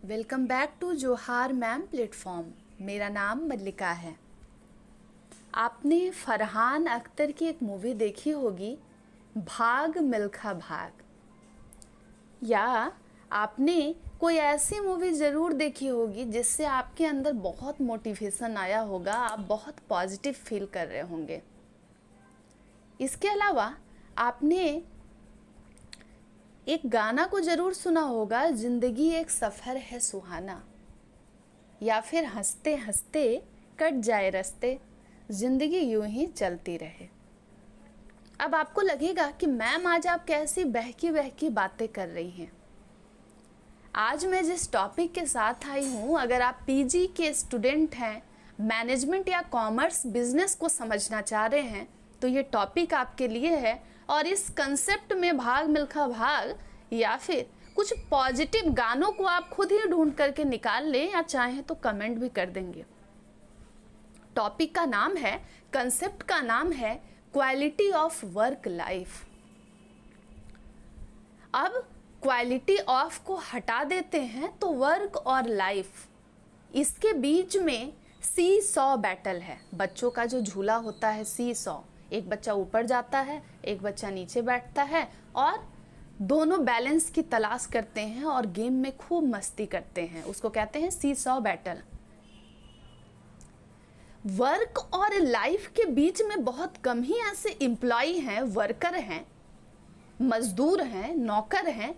Welcome back to जोहार ma'am platform. मेरा नाम मल्लिका है। आपने फरहान अख्तर की एक मूवी देखी होगी, भाग मिल्खा भाग, या आपने कोई ऐसी मूवी ज़रूर देखी होगी जिससे आपके अंदर बहुत मोटिवेशन आया होगा, आप बहुत पॉजिटिव फील कर रहे होंगे। इसके अलावा आपने एक गाना को ज़रूर सुना होगा, ज़िंदगी एक सफ़र है सुहाना, या फिर हंसते हंसते कट जाए रास्ते, ज़िंदगी यूं ही चलती रहे। अब आपको लगेगा कि मैम आज आप कैसी बहकी बहकी बातें कर रही हैं। आज मैं जिस टॉपिक के साथ आई हूँ, अगर आप पीजी के स्टूडेंट हैं, मैनेजमेंट या कॉमर्स बिजनेस को समझना चाह रहे हैं, तो ये टॉपिक आपके लिए है। और इस कंसेप्ट में भाग मिल्खा भाग या फिर कुछ पॉजिटिव गानों को आप खुद ही ढूंढ करके निकाल लें, या चाहें तो कमेंट भी कर देंगे। टॉपिक का नाम है, कंसेप्ट का नाम है क्वालिटी ऑफ वर्क लाइफ। अब क्वालिटी ऑफ को हटा देते हैं तो वर्क और लाइफ, इसके बीच में सी सॉ बैटल है। बच्चों का जो झूला होता है सी सॉ, एक बच्चा ऊपर जाता है, एक बच्चा नीचे बैठता है, और दोनों बैलेंस की तलाश करते हैं और गेम में खूब मस्ती करते हैं। उसको कहते हैं सी सॉ बैटल। वर्क और लाइफ के बीच में बहुत कम ही ऐसे एम्प्लॉय हैं, वर्कर हैं, मजदूर हैं, नौकर हैं,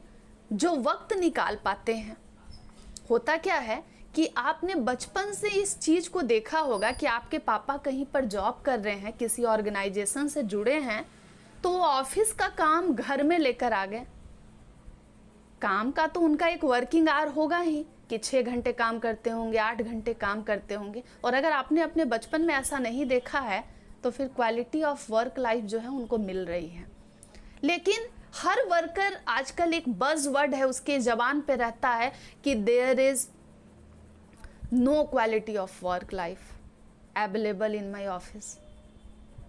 जो वक्त निकाल पाते हैं। होता क्या है कि आपने बचपन से इस चीज़ को देखा होगा कि आपके पापा कहीं पर जॉब कर रहे हैं, किसी ऑर्गेनाइजेशन से जुड़े हैं, तो वो ऑफिस का काम घर में लेकर आ गए। काम का तो उनका एक वर्किंग आवर होगा ही कि 6 घंटे काम करते होंगे, 8 घंटे काम करते होंगे। और अगर आपने अपने बचपन में ऐसा नहीं देखा है तो फिर क्वालिटी ऑफ वर्क लाइफ जो है उनको मिल रही है। लेकिन हर वर्कर आजकल एक बज़ वर्ड है, उसके ज़बान पे रहता है कि there is no quality of work life available in my office.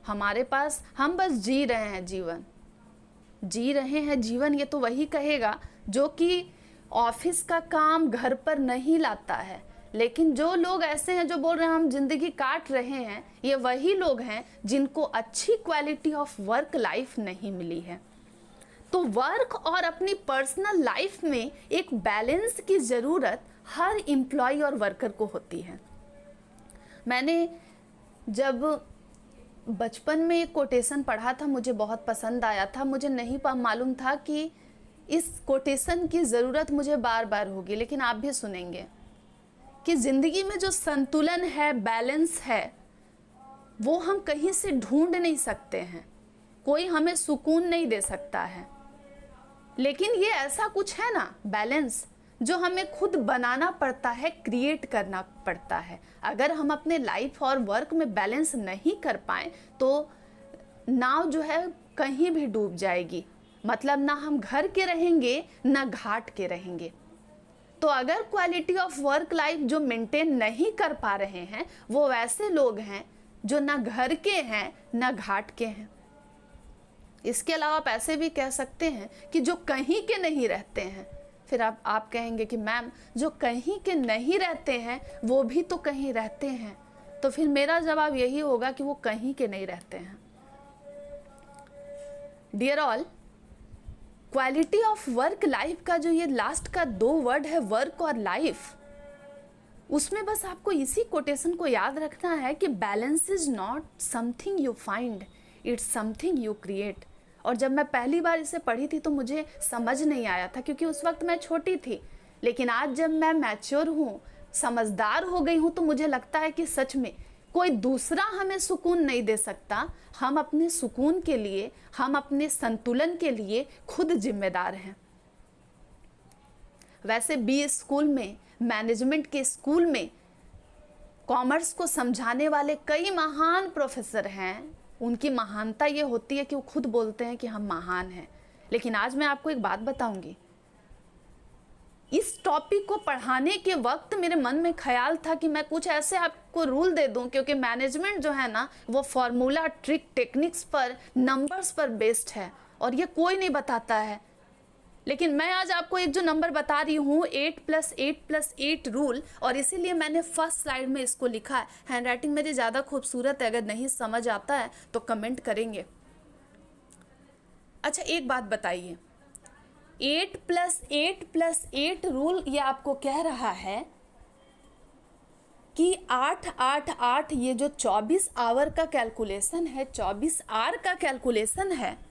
हमारे पास, हम बस जी रहे हैं जीवन, जी रहे हैं जीवन, ये तो वही कहेगा जो कि ऑफिस का काम घर पर नहीं लाता है। लेकिन जो लोग ऐसे हैं जो बोल रहे हैं हम जिंदगी काट रहे हैं, ये वही लोग हैं जिनको अच्छी क्वालिटी ऑफ वर्क लाइफ नहीं मिली है। तो वर्क और अपनी पर्सनल लाइफ में एक बैलेंस की ज़रूरत हर एम्प्लॉय और वर्कर को होती है। मैंने जब बचपन में एक कोटेशन पढ़ा था, मुझे बहुत पसंद आया था। मुझे नहीं मालूम था कि इस कोटेशन की ज़रूरत मुझे बार बार होगी, लेकिन आप भी सुनेंगे कि ज़िंदगी में जो संतुलन है, बैलेंस है, वो हम कहीं से ढूंढ नहीं सकते हैं। कोई हमें सुकून नहीं दे सकता है, लेकिन ये ऐसा कुछ है ना बैलेंस, जो हमें खुद बनाना पड़ता है, क्रिएट करना पड़ता है। अगर हम अपने लाइफ और वर्क में बैलेंस नहीं कर पाएँ तो नाव जो है कहीं भी डूब जाएगी। मतलब ना हम घर के रहेंगे ना घाट के रहेंगे। तो अगर क्वालिटी ऑफ वर्क लाइफ जो मेंटेन नहीं कर पा रहे हैं, वो वैसे लोग हैं जो ना घर के हैं ना घाट के हैं। इसके अलावा आप ऐसे भी कह सकते हैं कि जो कहीं के नहीं रहते हैं। फिर आप कहेंगे कि मैम जो कहीं के नहीं रहते हैं वो भी तो कहीं रहते हैं। तो फिर मेरा जवाब यही होगा कि वो कहीं के नहीं रहते हैं। Dear all, quality of work life का जो ये लास्ट का 2 वर्ड है, वर्क और लाइफ, उसमें बस आपको इसी कोटेशन को याद रखना है कि balance is not something you find, it's something you create. और जब मैं पहली बार इसे पढ़ी थी तो मुझे समझ नहीं आया था, क्योंकि उस वक्त मैं छोटी थी। लेकिन आज जब मैं मैच्योर हूँ, समझदार हो गई हूँ, तो मुझे लगता है कि सच में कोई दूसरा हमें सुकून नहीं दे सकता। हम अपने सुकून के लिए, हम अपने संतुलन के लिए खुद जिम्मेदार हैं। वैसे बी स्कूल में, मैनेजमेंट के स्कूल में कॉमर्स को समझाने वाले कई महान प्रोफेसर हैं। उनकी महानता ये होती है कि वो खुद बोलते हैं कि हम महान हैं। लेकिन आज मैं आपको एक बात बताऊंगी। इस टॉपिक को पढ़ाने के वक्त मेरे मन में ख्याल था कि मैं कुछ ऐसे आपको रूल दे दूं, क्योंकि मैनेजमेंट जो है ना वो फॉर्मूला, ट्रिक, टेक्निक्स पर, नंबर्स पर बेस्ड है और ये कोई नहीं बताता है। लेकिन मैं आज आपको एक जो नंबर बता रही हूँ 8+8+8 रूल, और इसीलिए मैंने फर्स्ट स्लाइड में इसको लिखा है। हैंडराइटिंग मेरी ज़्यादा खूबसूरत है, अगर नहीं समझ आता है तो कमेंट करेंगे। अच्छा एक बात बताइए, 8+8+8 रूल ये आपको कह रहा है कि 8 ये जो 24 आवर का कैलकुलेशन है, 24 आवर का कैलकुलेशन है,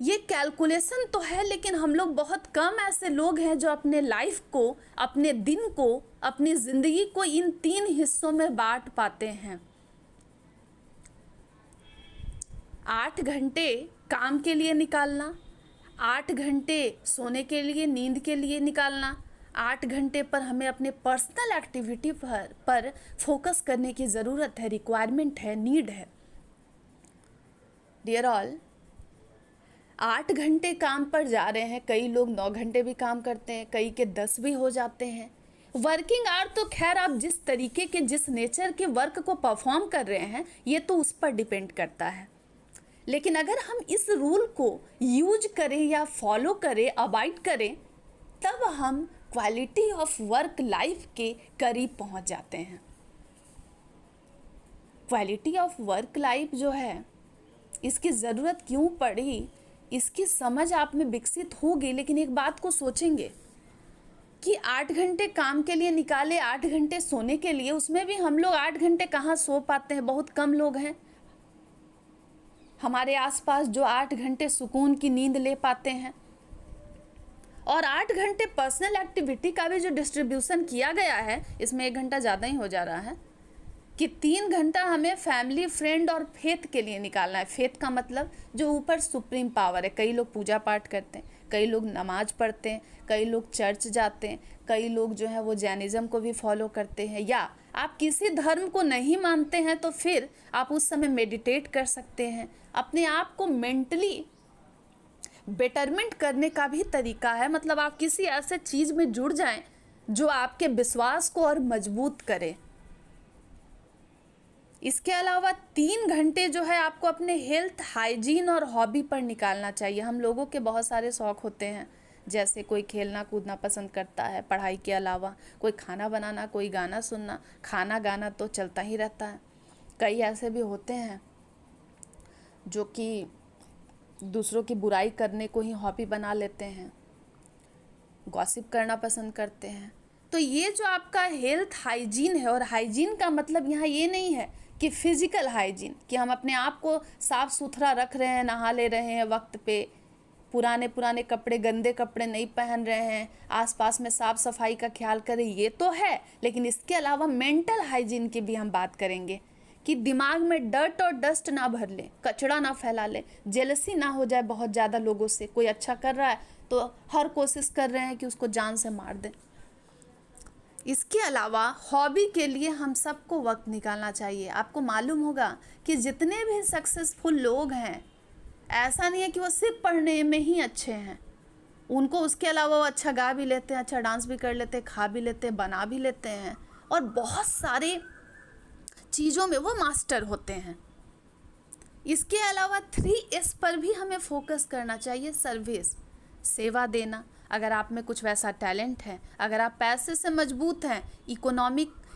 ये कैलकुलेशन तो है, लेकिन हम लोग बहुत कम ऐसे लोग हैं जो अपने लाइफ को, अपने दिन को, अपनी ज़िंदगी को इन 3 हिस्सों में बांट पाते हैं। 8 घंटे काम के लिए निकालना, 8 घंटे सोने के लिए, नींद के लिए निकालना, 8 घंटे पर हमें अपने पर्सनल एक्टिविटी पर फोकस करने की ज़रूरत है, रिक्वायरमेंट है, नीड है। डियर ऑल, 8 घंटे काम पर जा रहे हैं, कई लोग 9 घंटे भी काम करते हैं, कई के 10 भी हो जाते हैं। वर्किंग आवर तो खैर आप जिस तरीके के, जिस नेचर के वर्क को परफॉर्म कर रहे हैं, ये तो उस पर डिपेंड करता है। लेकिन अगर हम इस रूल को यूज करें या फॉलो करें, अवॉइड करें, तब हम क्वालिटी ऑफ वर्क लाइफ के करीब पहुंच जाते हैं। क्वालिटी ऑफ वर्क लाइफ जो है, इसकी ज़रूरत क्यों पड़ी, इसकी समझ आप में विकसित होगी। लेकिन एक बात को सोचेंगे कि 8 घंटे काम के लिए निकाले, 8 घंटे सोने के लिए, उसमें भी हम लोग 8 घंटे कहाँ सो पाते हैं, बहुत कम लोग हैं हमारे आसपास जो 8 घंटे सुकून की नींद ले पाते हैं। और 8 घंटे पर्सनल एक्टिविटी का भी जो डिस्ट्रीब्यूशन किया गया है, इसमें 1 घंटा ज़्यादा ही हो जा रहा है कि 3 घंटा हमें फैमिली, फ्रेंड और फेथ के लिए निकालना है। फेथ का मतलब जो ऊपर सुप्रीम पावर है। कई लोग पूजा पाठ करते हैं, कई लोग नमाज पढ़ते हैं, कई लोग चर्च जाते हैं, कई लोग जो है वो जैनिज़्म को भी फॉलो करते हैं। या आप किसी धर्म को नहीं मानते हैं तो फिर आप उस समय मेडिटेट कर सकते हैं। अपने आप को मेंटली बेटरमेंट करने का भी तरीका है, मतलब आप किसी ऐसे चीज़ में जुड़ जाएं जो आपके विश्वास को और मजबूत करे। इसके अलावा 3 घंटे जो है आपको अपने हेल्थ, हाइजीन और हॉबी पर निकालना चाहिए। हम लोगों के बहुत सारे शौक़ होते हैं, जैसे कोई खेलना कूदना पसंद करता है पढ़ाई के अलावा, कोई खाना बनाना, कोई गाना सुनना, खाना गाना तो चलता ही रहता है। कई ऐसे भी होते हैं जो कि दूसरों की बुराई करने को ही हॉबी बना लेते हैं, गॉसिप करना पसंद करते हैं। तो ये जो आपका हेल्थ हाइजीन है, और हाइजीन का मतलब यहाँ ये नहीं है कि फिज़िकल हाइजीन, कि हम अपने आप को साफ़ सुथरा रख रहे हैं, नहा ले रहे हैं वक्त पे, पुराने कपड़े, गंदे कपड़े नहीं पहन रहे हैं, आसपास में साफ़ सफाई का ख्याल करें, ये तो है। लेकिन इसके अलावा मेंटल हाइजीन की भी हम बात करेंगे कि दिमाग में डर्ट और डस्ट ना भर ले, कचरा ना फैला ले, जेलसी ना हो जाए बहुत ज़्यादा लोगों से। कोई अच्छा कर रहा है तो हर कोशिश कर रहे हैं कि उसको जान से मार दें। इसके अलावा हॉबी के लिए हम सबको वक्त निकालना चाहिए। आपको मालूम होगा कि जितने भी सक्सेसफुल लोग हैं, ऐसा नहीं है कि वो सिर्फ पढ़ने में ही अच्छे हैं, उनको उसके अलावा वो अच्छा गा भी लेते हैं, अच्छा डांस भी कर लेते हैं, खा भी लेते हैं, बना भी लेते हैं, और बहुत सारे चीज़ों में वो मास्टर होते हैं। इसके अलावा 3S पर भी हमें फोकस करना चाहिए। सर्विस, सेवा देना। अगर आप में कुछ वैसा टैलेंट है, अगर आप पैसे से मजबूत हैं,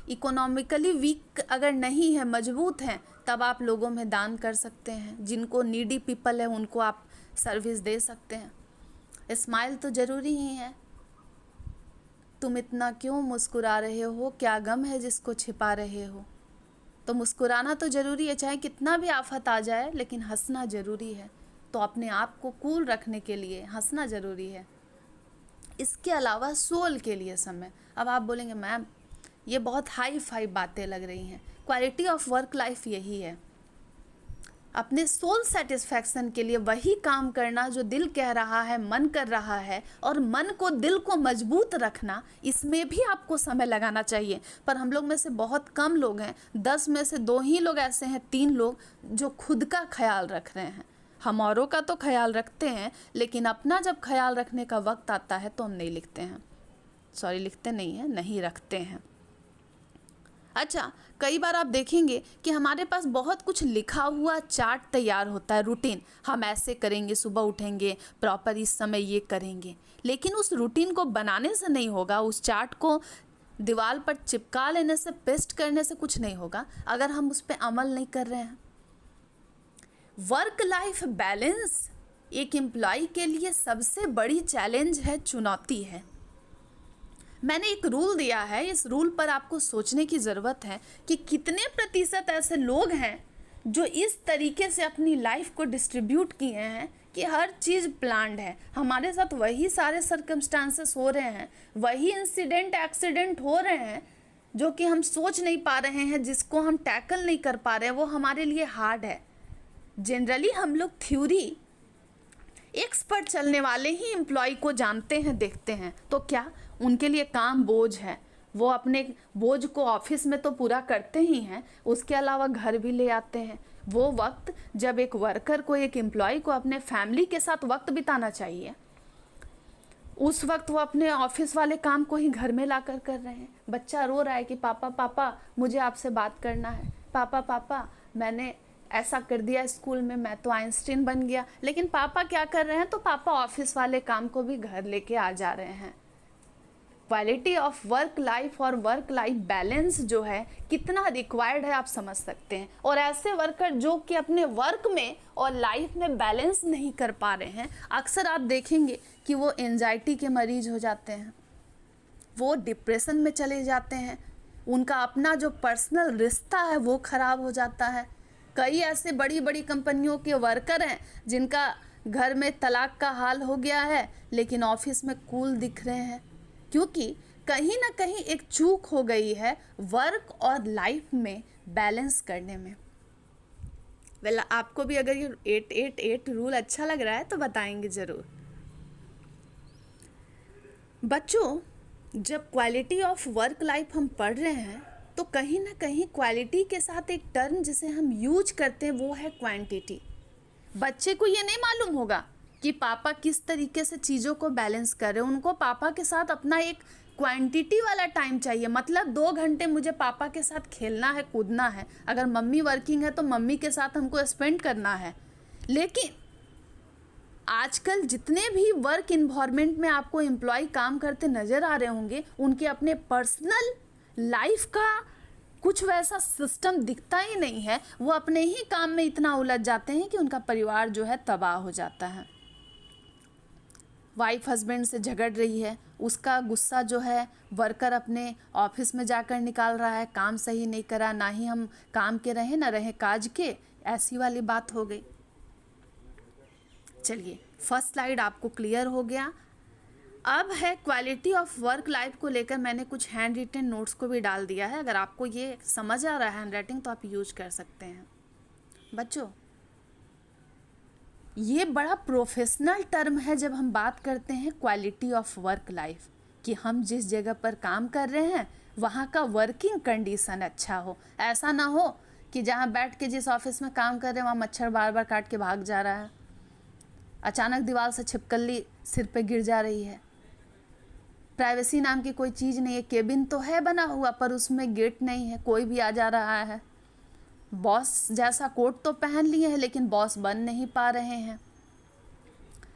इकोनॉमिकली वीक अगर नहीं है, मजबूत हैं, तब आप लोगों में दान कर सकते हैं। जिनको नीडी पीपल है उनको आप सर्विस दे सकते हैं। स्माइल तो ज़रूरी ही है। तुम इतना क्यों मुस्कुरा रहे हो, क्या गम है जिसको छिपा रहे हो। तो मुस्कुराना तो ज़रूरी है, चाहे कितना भी आफत आ जाए, लेकिन हंसना ज़रूरी है। तो अपने आप को कूल रखने के लिए हंसना ज़रूरी है। इसके अलावा सोल के लिए समय। अब आप बोलेंगे मैम ये बहुत हाई फाई बातें लग रही हैं। क्वालिटी ऑफ वर्क लाइफ यही है, अपने सोल सेटिस्फैक्शन के लिए वही काम करना जो दिल कह रहा है, मन कर रहा है, और मन को, दिल को मजबूत रखना, इसमें भी आपको समय लगाना चाहिए। पर हम लोग में से बहुत कम लोग हैं, 10 में से 2 ही लोग ऐसे हैं, 3 लोग जो खुद का ख्याल रख रहे हैं। हम औरों का तो ख्याल रखते हैं, लेकिन अपना जब ख्याल रखने का वक्त आता है तो हम नहीं लिखते हैं, लिखते नहीं हैं, नहीं रखते हैं। अच्छा, कई बार आप देखेंगे कि हमारे पास बहुत कुछ लिखा हुआ चार्ट तैयार होता है, रूटीन, हम ऐसे करेंगे, सुबह उठेंगे, प्रॉपर इस समय ये करेंगे, लेकिन उस रूटीन को बनाने से नहीं होगा, उस चार्ट को दीवार पर चिपका लेने से, पेस्ट करने से कुछ नहीं होगा अगर हम उस पर अमल नहीं कर रहे हैं। वर्क लाइफ बैलेंस एक एम्प्लॉय के लिए सबसे बड़ी चैलेंज है, चुनौती है। मैंने एक रूल दिया है, इस रूल पर आपको सोचने की ज़रूरत है कि कितने प्रतिशत ऐसे लोग हैं जो इस तरीके से अपनी लाइफ को डिस्ट्रीब्यूट किए हैं कि हर चीज़ प्लान्ड है। हमारे साथ वही सारे सर्कमस्टांसेस हो रहे हैं, वही इंसिडेंट एक्सीडेंट हो रहे हैं जो कि हम सोच नहीं पा रहे हैं, जिसको हम टैकल नहीं कर पा रहे हैं, वो हमारे लिए हार्ड है। जनरली हम लोग थ्योरी एक्सपर्ट चलने वाले ही एम्प्लॉय को जानते हैं, देखते हैं, तो क्या उनके लिए काम बोझ है, वो अपने बोझ को ऑफिस में तो पूरा करते ही हैं, उसके अलावा घर भी ले आते हैं। वो वक्त जब एक वर्कर को, एक एम्प्लॉय को अपने फैमिली के साथ वक्त बिताना चाहिए, उस वक्त वो अपने ऑफिस वाले काम को ही घर में लाकर कर रहे हैं। बच्चा रो रहा है कि पापा पापा मुझे आपसे बात करना है, पापा पापा मैंने ऐसा कर दिया स्कूल में, मैं तो आइंस्टीन बन गया, लेकिन पापा क्या कर रहे हैं, तो पापा ऑफिस वाले काम को भी घर लेके आ जा रहे हैं। क्वालिटी ऑफ वर्क लाइफ और वर्क लाइफ बैलेंस जो है कितना रिक्वायर्ड है आप समझ सकते हैं। और ऐसे वर्कर जो कि अपने वर्क में और लाइफ में बैलेंस नहीं कर पा रहे हैं, अक्सर आप देखेंगे कि वो एंजाइटी के मरीज हो जाते हैं, वो डिप्रेशन में चले जाते हैं, उनका अपना जो पर्सनल रिश्ता है वो खराब हो जाता है। कई ऐसे बड़ी बड़ी कंपनियों के वर्कर हैं जिनका घर में तलाक का हाल हो गया है, लेकिन ऑफिस में कूल दिख रहे हैं, क्योंकि कहीं ना कहीं एक चूक हो गई है वर्क और लाइफ में बैलेंस करने में। आपको भी अगर ये 888 रूल अच्छा लग रहा है तो बताएंगे ज़रूर। बच्चों, जब क्वालिटी ऑफ वर्क लाइफ हम पढ़ रहे हैं तो कहीं ना कहीं क्वालिटी के साथ एक टर्म जिसे हम यूज करते हैं वो है क्वांटिटी। बच्चे को ये नहीं मालूम होगा कि पापा किस तरीके से चीज़ों को बैलेंस कर रहे हैं, उनको पापा के साथ अपना एक क्वांटिटी वाला टाइम चाहिए। मतलब 2 घंटे मुझे पापा के साथ खेलना है, कूदना है। अगर मम्मी वर्किंग है तो मम्मी के साथ हमको स्पेंड करना है। लेकिन आजकल जितने भी वर्क इन्वायरमेंट में आपको एम्प्लॉय काम करते नज़र आ रहे होंगे, उनके अपने पर्सनल लाइफ का कुछ वैसा सिस्टम दिखता ही नहीं है। वो अपने ही काम में इतना उलझ जाते हैं कि उनका परिवार जो है तबाह हो जाता है। वाइफ हस्बैंड से झगड़ रही है, उसका गुस्सा जो है वर्कर अपने ऑफिस में जाकर निकाल रहा है, काम सही नहीं करा, ना ही हम काम के रहे ना रहे काज के, ऐसी वाली बात हो गई। चलिए, फर्स्ट स्लाइड आपको क्लियर हो गया। अब है क्वालिटी ऑफ वर्क लाइफ को लेकर मैंने कुछ हैंड रिटन नोट्स को भी डाल दिया है। अगर आपको ये समझ आ रहा है हैंड राइटिंग तो आप यूज कर सकते हैं। बच्चों, ये बड़ा प्रोफेशनल टर्म है जब हम बात करते हैं क्वालिटी ऑफ वर्क लाइफ, कि हम जिस जगह पर काम कर रहे हैं वहाँ का वर्किंग कंडीशन अच्छा हो। ऐसा ना हो कि जहाँ बैठ के जिस ऑफिस में काम कर रहे हैं वहाँ मच्छर बार बार काट के भाग जा रहा है, अचानक दीवार से छिपकली सिर पे गिर जा रही है, प्राइवेसी नाम की कोई चीज़ नहीं है, केबिन तो है बना हुआ पर उसमें गेट नहीं है, कोई भी आ जा रहा है, बॉस जैसा कोट तो पहन लिए हैं लेकिन बॉस बन नहीं पा रहे हैं,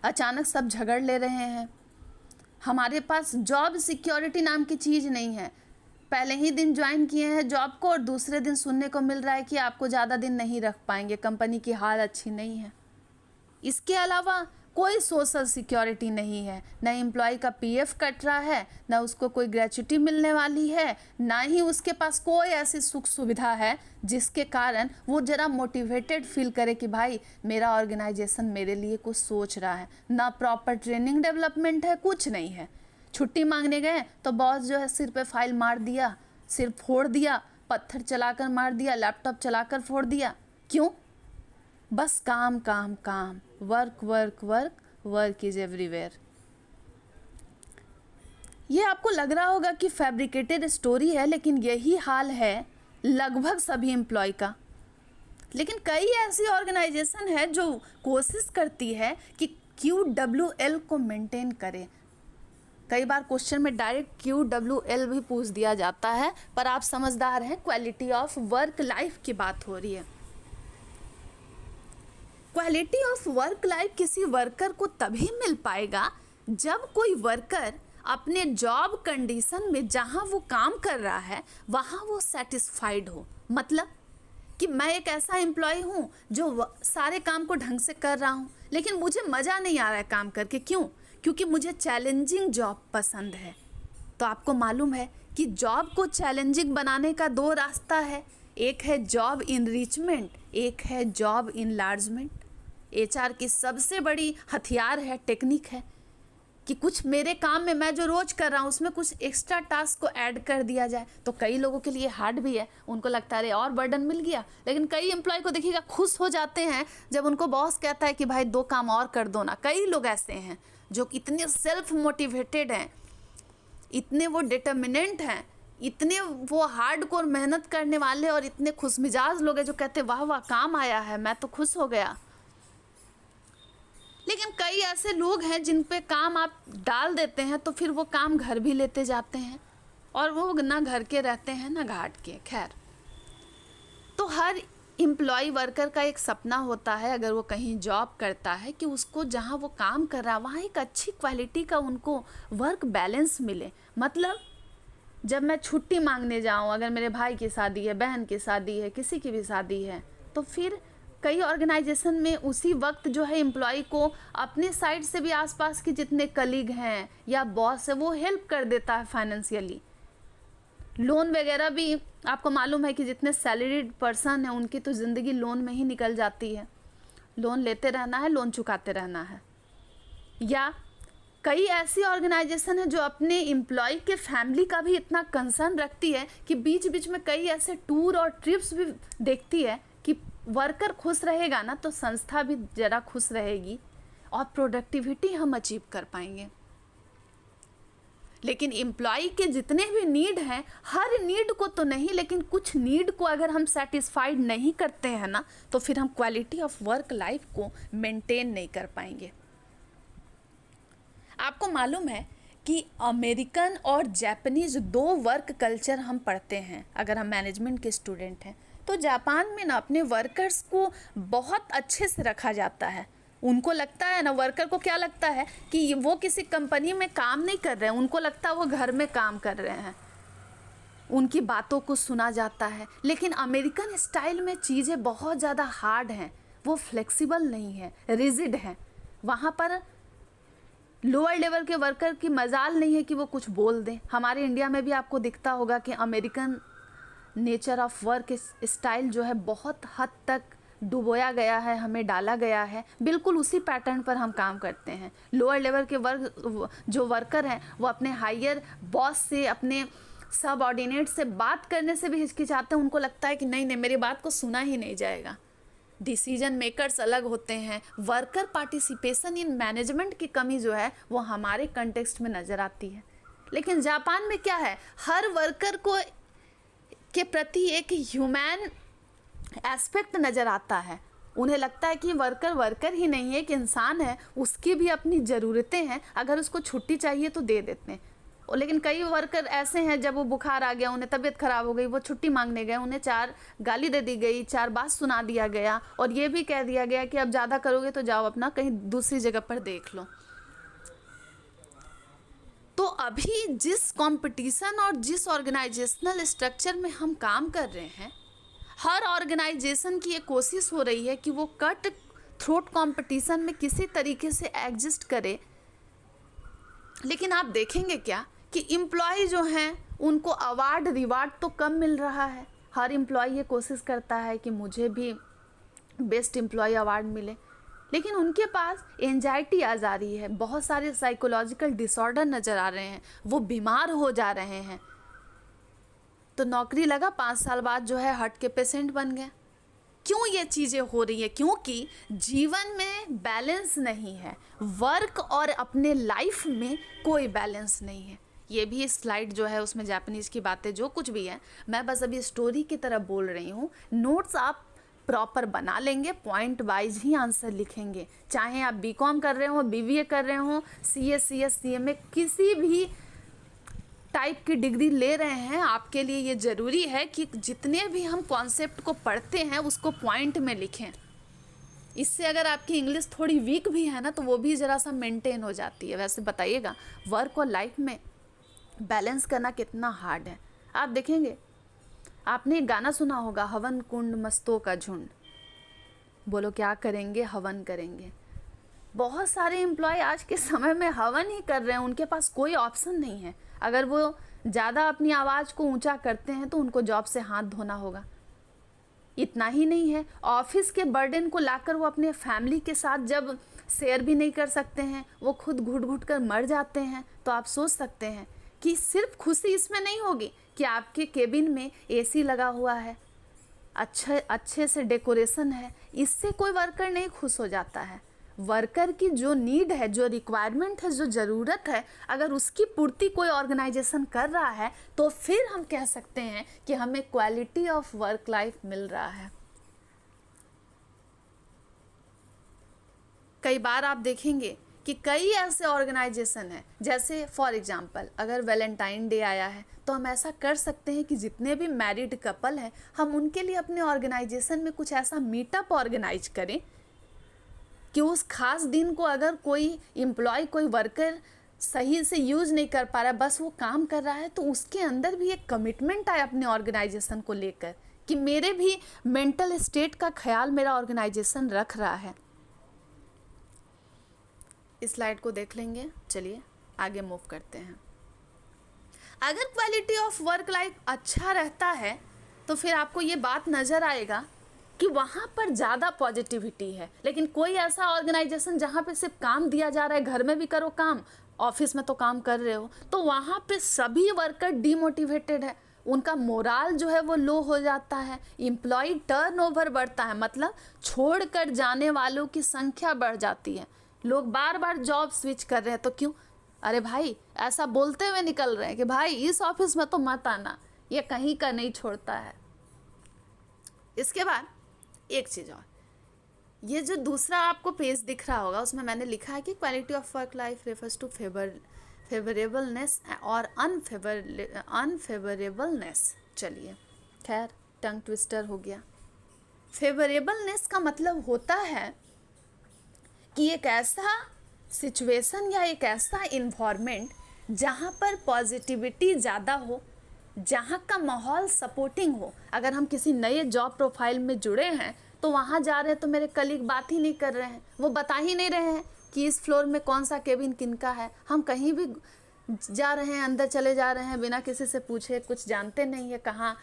अचानक सब झगड़ ले रहे हैं, हमारे पास जॉब सिक्योरिटी नाम की चीज़ नहीं है, पहले ही दिन ज्वाइन किए हैं जॉब को और दूसरे दिन सुनने को मिल रहा है कि आपको ज़्यादा दिन नहीं रख पाएंगे, कंपनी की हाल अच्छी नहीं है। इसके अलावा कोई सोशल सिक्योरिटी नहीं है, न एम्प्लॉय का पीएफ कट रहा है, न उसको कोई ग्रेच्युटी मिलने वाली है, ना ही उसके पास कोई ऐसी सुख सुविधा है जिसके कारण वो ज़रा मोटिवेटेड फील करे कि भाई मेरा ऑर्गेनाइजेशन मेरे लिए कुछ सोच रहा है। ना प्रॉपर ट्रेनिंग डेवलपमेंट है, कुछ नहीं है। छुट्टी मांगने गए तो बॉस जो है सिर पे फाइल मार दिया, सिर फोड़ दिया, पत्थर चलाकर मार दिया, लैपटॉप चलाकर फोड़ दिया। क्यों? बस काम काम काम, work work work, work is everywhere. ये आपको लग रहा होगा कि फैब्रिकेटेड स्टोरी है, लेकिन यही हाल है लगभग सभी एम्प्लॉय का। लेकिन कई ऐसी ऑर्गेनाइजेशन है जो कोशिश करती है कि QWL को मेंटेन करे, कई बार क्वेश्चन में डायरेक्ट QWL भी पूछ दिया जाता है, पर आप समझदार हैं, क्वालिटी ऑफ वर्क लाइफ की बात हो रही है। क्वालिटी ऑफ वर्क लाइफ किसी वर्कर को तभी मिल पाएगा जब कोई वर्कर अपने जॉब कंडीशन में जहाँ वो काम कर रहा है वहाँ वो सेटिस्फाइड हो। मतलब कि मैं एक ऐसा एम्प्लॉय हूँ जो सारे काम को ढंग से कर रहा हूँ, लेकिन मुझे मज़ा नहीं आ रहा है काम करके। क्यों? क्योंकि मुझे चैलेंजिंग जॉब पसंद है। तो आपको मालूम है कि जॉब को चैलेंजिंग बनाने का दो रास्ता है, एक है जॉब इनरिचमेंट, एक है जॉब इनलार्जमेंट। HR की सबसे बड़ी हथियार है, टेक्निक है कि कुछ मेरे काम में मैं जो रोज़ कर रहा हूँ उसमें कुछ एक्स्ट्रा टास्क को ऐड कर दिया जाए। तो कई लोगों के लिए हार्ड भी है, उनको लगता है अरे और बर्डन मिल गया। लेकिन कई एम्प्लॉय को देखिएगा खुश हो जाते हैं जब उनको बॉस कहता है कि भाई 2 काम और कर दो ना। कई लोग ऐसे हैं जो इतने सेल्फ मोटिवेटेड हैं, इतने वो डिटर्मिनेंट हैं, इतने वो हार्डकोर मेहनत करने वाले और इतने खुशमिजाज लोग हैं जो कहते वाह वाह काम आया है, मैं तो खुश हो गया। लेकिन कई ऐसे लोग हैं जिन पे काम आप डाल देते हैं तो फिर वो काम घर भी लेते जाते हैं और वो ना घर के रहते हैं ना घाट के। खैर, तो हर एम्प्लॉय वर्कर का एक सपना होता है अगर वो कहीं जॉब करता है कि उसको जहाँ वो काम कर रहा है वहाँ एक अच्छी क्वालिटी का उनको वर्क बैलेंस मिले। मतलब जब मैं छुट्टी मांगने जाऊँ, अगर मेरे भाई की शादी है, बहन की शादी है, किसी की भी शादी है, तो फिर कई ऑर्गेनाइजेशन में उसी वक्त जो है एम्प्लॉय को अपने साइड से भी आसपास के जितने कलीग हैं या बॉस है वो हेल्प कर देता है फाइनेंशियली। लोन वगैरह भी आपको मालूम है कि जितने सैलरीड पर्सन हैं उनकी तो ज़िंदगी लोन में ही निकल जाती है। लोन लेते रहना है, लोन चुकाते रहना है। या कई ऐसी ऑर्गेनाइजेशन है जो अपने एम्प्लॉय के फैमिली का भी इतना कंसर्न रखती है कि बीच बीच में कई ऐसे टूर और ट्रिप्स भी देखती है कि वर्कर खुश रहेगा ना तो संस्था भी ज़रा खुश रहेगी और प्रोडक्टिविटी हम अचीव कर पाएंगे। लेकिन एम्प्लॉय के जितने भी नीड हैं, हर नीड को तो नहीं, लेकिन कुछ नीड को अगर हम सेटिस्फाइड नहीं करते हैं ना तो फिर हम क्वालिटी ऑफ वर्क लाइफ को मेंटेन नहीं कर पाएंगे। आपको मालूम है कि अमेरिकन और जापानीज 2 वर्क कल्चर हम पढ़ते हैं अगर हम मैनेजमेंट के स्टूडेंट हैं। तो जापान में ना अपने वर्कर्स को बहुत अच्छे से रखा जाता है। उनको लगता है ना, वर्कर को क्या लगता है कि वो किसी कंपनी में काम नहीं कर रहे हैं, उनको लगता है वो घर में काम कर रहे हैं। उनकी बातों को सुना जाता है। लेकिन अमेरिकन स्टाइल में चीज़ें बहुत ज़्यादा हार्ड हैं, वो फ्लेक्सिबल नहीं है, रिजिड है। वहाँ पर लोअर लेवल के वर्कर की मजाल नहीं है कि वो कुछ बोल दें। हमारे इंडिया में भी आपको दिखता होगा कि American nature of work style जो है बहुत हद तक डुबोया गया है, हमें डाला गया है। बिल्कुल उसी पैटर्न पर हम काम करते हैं। लोअर लेवल के जो वर्कर हैं वो अपने हायर बॉस से, अपने सब ऑर्डिनेट से बात करने से भी हिचकिचाते हैं। उनको लगता है कि नहीं नहीं मेरी बात को सुना ही नहीं जाएगा। डिसीजन मेकर्स अलग होते हैं। वर्कर पार्टिसिपेशन इन मैनेजमेंट की कमी जो है वो हमारे कंटेक्स्ट में नज़र आती है। लेकिन जापान में क्या है, हर वर्कर को के प्रति एक ह्यूमन एस्पेक्ट नज़र आता है। उन्हें लगता है कि वर्कर ही नहीं है, एक इंसान है, उसकी भी अपनी ज़रूरतें हैं। अगर उसको छुट्टी चाहिए तो दे देते हैं। लेकिन कई वर्कर ऐसे हैं जब वो बुखार आ गया, उन्हें तबीयत ख़राब हो गई, वो छुट्टी मांगने गए, उन्हें 4 गाली दे दी गई, 4 बात सुना दिया गया और ये भी कह दिया गया कि अब ज़्यादा करोगे तो जाओ अपना कहीं दूसरी जगह पर देख लो। तो अभी जिस कंपटीशन और जिस ऑर्गेनाइजेशनल स्ट्रक्चर में हम काम कर रहे हैं, हर ऑर्गेनाइजेशन की ये कोशिश हो रही है कि वो कट थ्रोट कंपटीशन में किसी तरीके से एग्जिस्ट करे। लेकिन आप देखेंगे क्या कि एम्प्लॉय जो हैं उनको अवार्ड रिवार्ड तो कम मिल रहा है। हर एम्प्लॉय ये कोशिश करता है कि मुझे भी बेस्ट एम्प्लॉय अवार्ड मिले, लेकिन उनके पास एंजाइटी आ जा रही है, बहुत सारे साइकोलॉजिकल डिसऑर्डर नज़र आ रहे हैं, वो बीमार हो जा रहे हैं। तो नौकरी लगा, 5 साल बाद जो है हार्ट के पेशेंट बन गए। क्यों ये चीज़ें हो रही है? क्योंकि जीवन में बैलेंस नहीं है, वर्क और अपने लाइफ में कोई बैलेंस नहीं है। ये भी स्लाइड जो है उसमें जापानीज़ की बातें जो कुछ भी है, मैं बस अभी स्टोरी की तरह बोल रही हूँ। नोट्स आप प्रॉपर बना लेंगे, पॉइंट वाइज ही आंसर लिखेंगे। चाहे आप बीकॉम कर रहे हो, बीबीए कर रहे हो, सीए, सीएस, सीएमए, किसी भी टाइप की डिग्री ले रहे हैं, आपके लिए ये ज़रूरी है कि जितने भी हम कॉन्सेप्ट को पढ़ते हैं उसको पॉइंट में लिखें। इससे अगर आपकी इंग्लिश थोड़ी वीक भी है ना तो वो भी ज़रा सा मेंटेन हो जाती है। वैसे बताइएगा वर्क और लाइफ में बैलेंस करना कितना हार्ड है। आप देखेंगे, आपने एक गाना सुना होगा, हवन कुंड मस्तों का झुंड। बोलो क्या करेंगे? हवन करेंगे। बहुत सारे एम्प्लॉय आज के समय में हवन ही कर रहे हैं, उनके पास कोई ऑप्शन नहीं है। अगर वो ज़्यादा अपनी आवाज़ को ऊंचा करते हैं तो उनको जॉब से हाथ धोना होगा। इतना ही नहीं है, ऑफिस के बर्डन को लाकर वो अपने फैमिली के साथ जब शेयर भी नहीं कर सकते हैं, वो खुद घुट घुट कर मर जाते हैं। तो आप सोच सकते हैं कि सिर्फ खुशी इसमें नहीं होगी कि आपके केबिन में एसी लगा हुआ है, अच्छे से डेकोरेशन है, इससे कोई वर्कर नहीं खुश हो जाता है। वर्कर की जो नीड है, जो रिक्वायरमेंट है, जो ज़रूरत है, अगर उसकी पूर्ति कोई ऑर्गेनाइजेशन कर रहा है तो फिर हम कह सकते हैं कि हमें क्वालिटी ऑफ वर्क लाइफ मिल रहा है। कई बार आप देखेंगे कि कई ऐसे ऑर्गेनाइजेशन हैं, जैसे फॉर एग्जांपल अगर वैलेंटाइन डे आया है तो हम ऐसा कर सकते हैं कि जितने भी मैरिड कपल हैं हम उनके लिए अपने ऑर्गेनाइजेशन में कुछ ऐसा मीटअप ऑर्गेनाइज करें कि उस खास दिन को अगर कोई एम्प्लॉय, कोई वर्कर सही से यूज़ नहीं कर पा रहा है, बस वो काम कर रहा है, तो उसके अंदर भी एक कमिटमेंट आए अपने ऑर्गेनाइजेशन को लेकर कि मेरे भी मेंटल स्टेट का ख्याल मेरा ऑर्गेनाइजेशन रख रहा है। इस स्लाइड को देख लेंगे। चलिए आगे मूव करते हैं। अगर क्वालिटी ऑफ वर्क लाइफ अच्छा रहता है तो फिर आपको ये बात नज़र आएगा कि वहाँ पर ज़्यादा पॉजिटिविटी है। लेकिन कोई ऐसा ऑर्गेनाइजेशन जहाँ पे सिर्फ काम दिया जा रहा है, घर में भी करो काम, ऑफिस में तो काम कर रहे हो, तो वहाँ पे सभी वर्कर डीमोटिवेटेड है, उनका मोराल जो है वो लो हो जाता है, एम्प्लॉय टर्नओवर बढ़ता है, मतलब छोड़कर जाने वालों की संख्या बढ़ जाती है। लोग बार बार जॉब स्विच कर रहे हैं, तो क्यों? अरे भाई, ऐसा बोलते हुए निकल रहे हैं कि भाई इस ऑफिस में तो मत आना, ये कहीं का नहीं छोड़ता है। इसके बाद एक चीज़ और, ये जो दूसरा आपको पेज दिख रहा होगा उसमें मैंने लिखा है कि quality of work life refers to favourableness और अनफेवरेबलनेस। चलिए खैर, टंग ट्विस्टर हो गया। फेवरेबलनेस का मतलब होता है कि एक ऐसा सिचुएशन या एक ऐसा इन्वायरमेंट जहाँ पर पॉजिटिविटी ज़्यादा हो, जहाँ का माहौल सपोर्टिंग हो। अगर हम किसी नए जॉब प्रोफाइल में जुड़े हैं तो वहाँ जा रहे हैं तो मेरे कलीग बात ही नहीं कर रहे हैं, वो बता ही नहीं रहे हैं कि इस फ्लोर में कौन सा केबिन किनका है। हम कहीं भी जा रहे हैं, अंदर चले जा रहे हैं बिना किसी से पूछे, कुछ जानते नहीं है कहाँ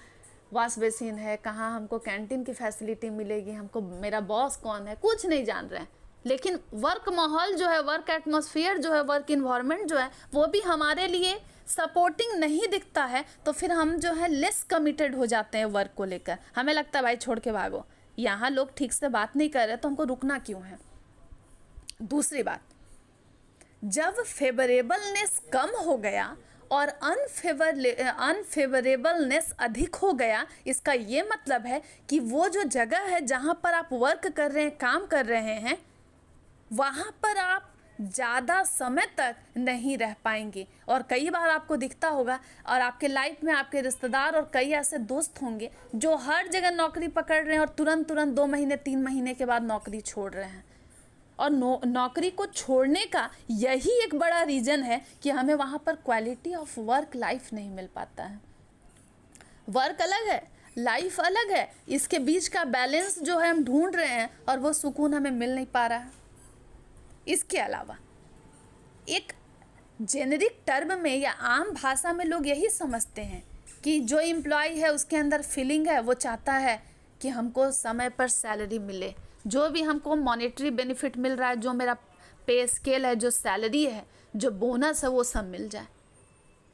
वॉश बेसिन है, कहाँ हमको कैंटीन की फैसिलिटी मिलेगी, हमको मेरा बॉस कौन है, कुछ नहीं जान रहे हैं। लेकिन वर्क माहौल जो है, वर्क एटमॉस्फेयर जो है, वर्क इन्वायरमेंट जो है, वो भी हमारे लिए सपोर्टिंग नहीं दिखता है, तो फिर हम जो है लेस कमिटेड हो जाते हैं वर्क को लेकर। हमें लगता है भाई छोड़ के भागो, यहाँ लोग ठीक से बात नहीं कर रहे तो हमको रुकना क्यों है। दूसरी बात, जब फेवरेबलनेस कम हो गया और अनफेवरेबलनेस अधिक हो गया, इसका ये मतलब है कि वो जो जगह है जहाँ पर आप वर्क कर रहे हैं, काम कर रहे हैं, वहाँ पर आप ज़्यादा समय तक नहीं रह पाएंगे। और कई बार आपको दिखता होगा, और आपके लाइफ में आपके रिश्तेदार और कई ऐसे दोस्त होंगे जो हर जगह नौकरी पकड़ रहे हैं और तुरंत 2 महीने 3 महीने के बाद नौकरी छोड़ रहे हैं। और नौकरी को छोड़ने का यही एक बड़ा रीज़न है कि हमें वहाँ पर क्वालिटी ऑफ वर्क लाइफ नहीं मिल पाता है। वर्क अलग है, लाइफ अलग है, इसके बीच का बैलेंस जो है हम ढूंढ रहे हैं और वो सुकून हमें मिल नहीं पा रहा है। इसके अलावा एक जेनेरिक टर्म में या आम भाषा में लोग यही समझते हैं कि जो एम्प्लॉय है उसके अंदर फीलिंग है, वो चाहता है कि हमको समय पर सैलरी मिले, जो भी हमको मॉनेटरी बेनिफिट मिल रहा है, जो मेरा पे स्केल है, जो सैलरी है, जो बोनस है, वो सब मिल जाए।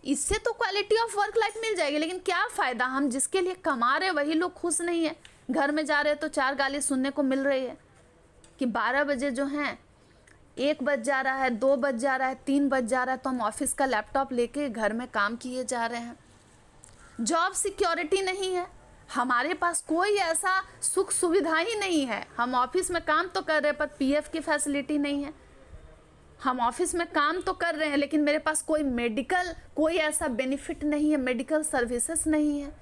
इससे तो क्वालिटी ऑफ वर्क लाइफ मिल जाएगी, लेकिन क्या फ़ायदा, हम जिसके लिए कमा रहे वही लोग खुश नहीं है। घर में जा रहे हैं तो 4 गाली सुनने को मिल रही है कि 12 बजे जो हैं 1 बज जा रहा है, 2 बज जा रहा है, 3 बज जा रहा है, तो हम ऑफिस का लैपटॉप लेके घर में काम किए जा रहे हैं। जॉब सिक्योरिटी नहीं है। हमारे पास कोई ऐसा सुख सुविधा ही नहीं है। हम ऑफिस में काम तो कर रहे हैं पर पीएफ की फैसिलिटी नहीं है। हम ऑफिस में काम तो कर रहे हैं लेकिन मेरे पास कोई मेडिकल, कोई ऐसा बेनिफिट नहीं है, मेडिकल सर्विसेज नहीं है।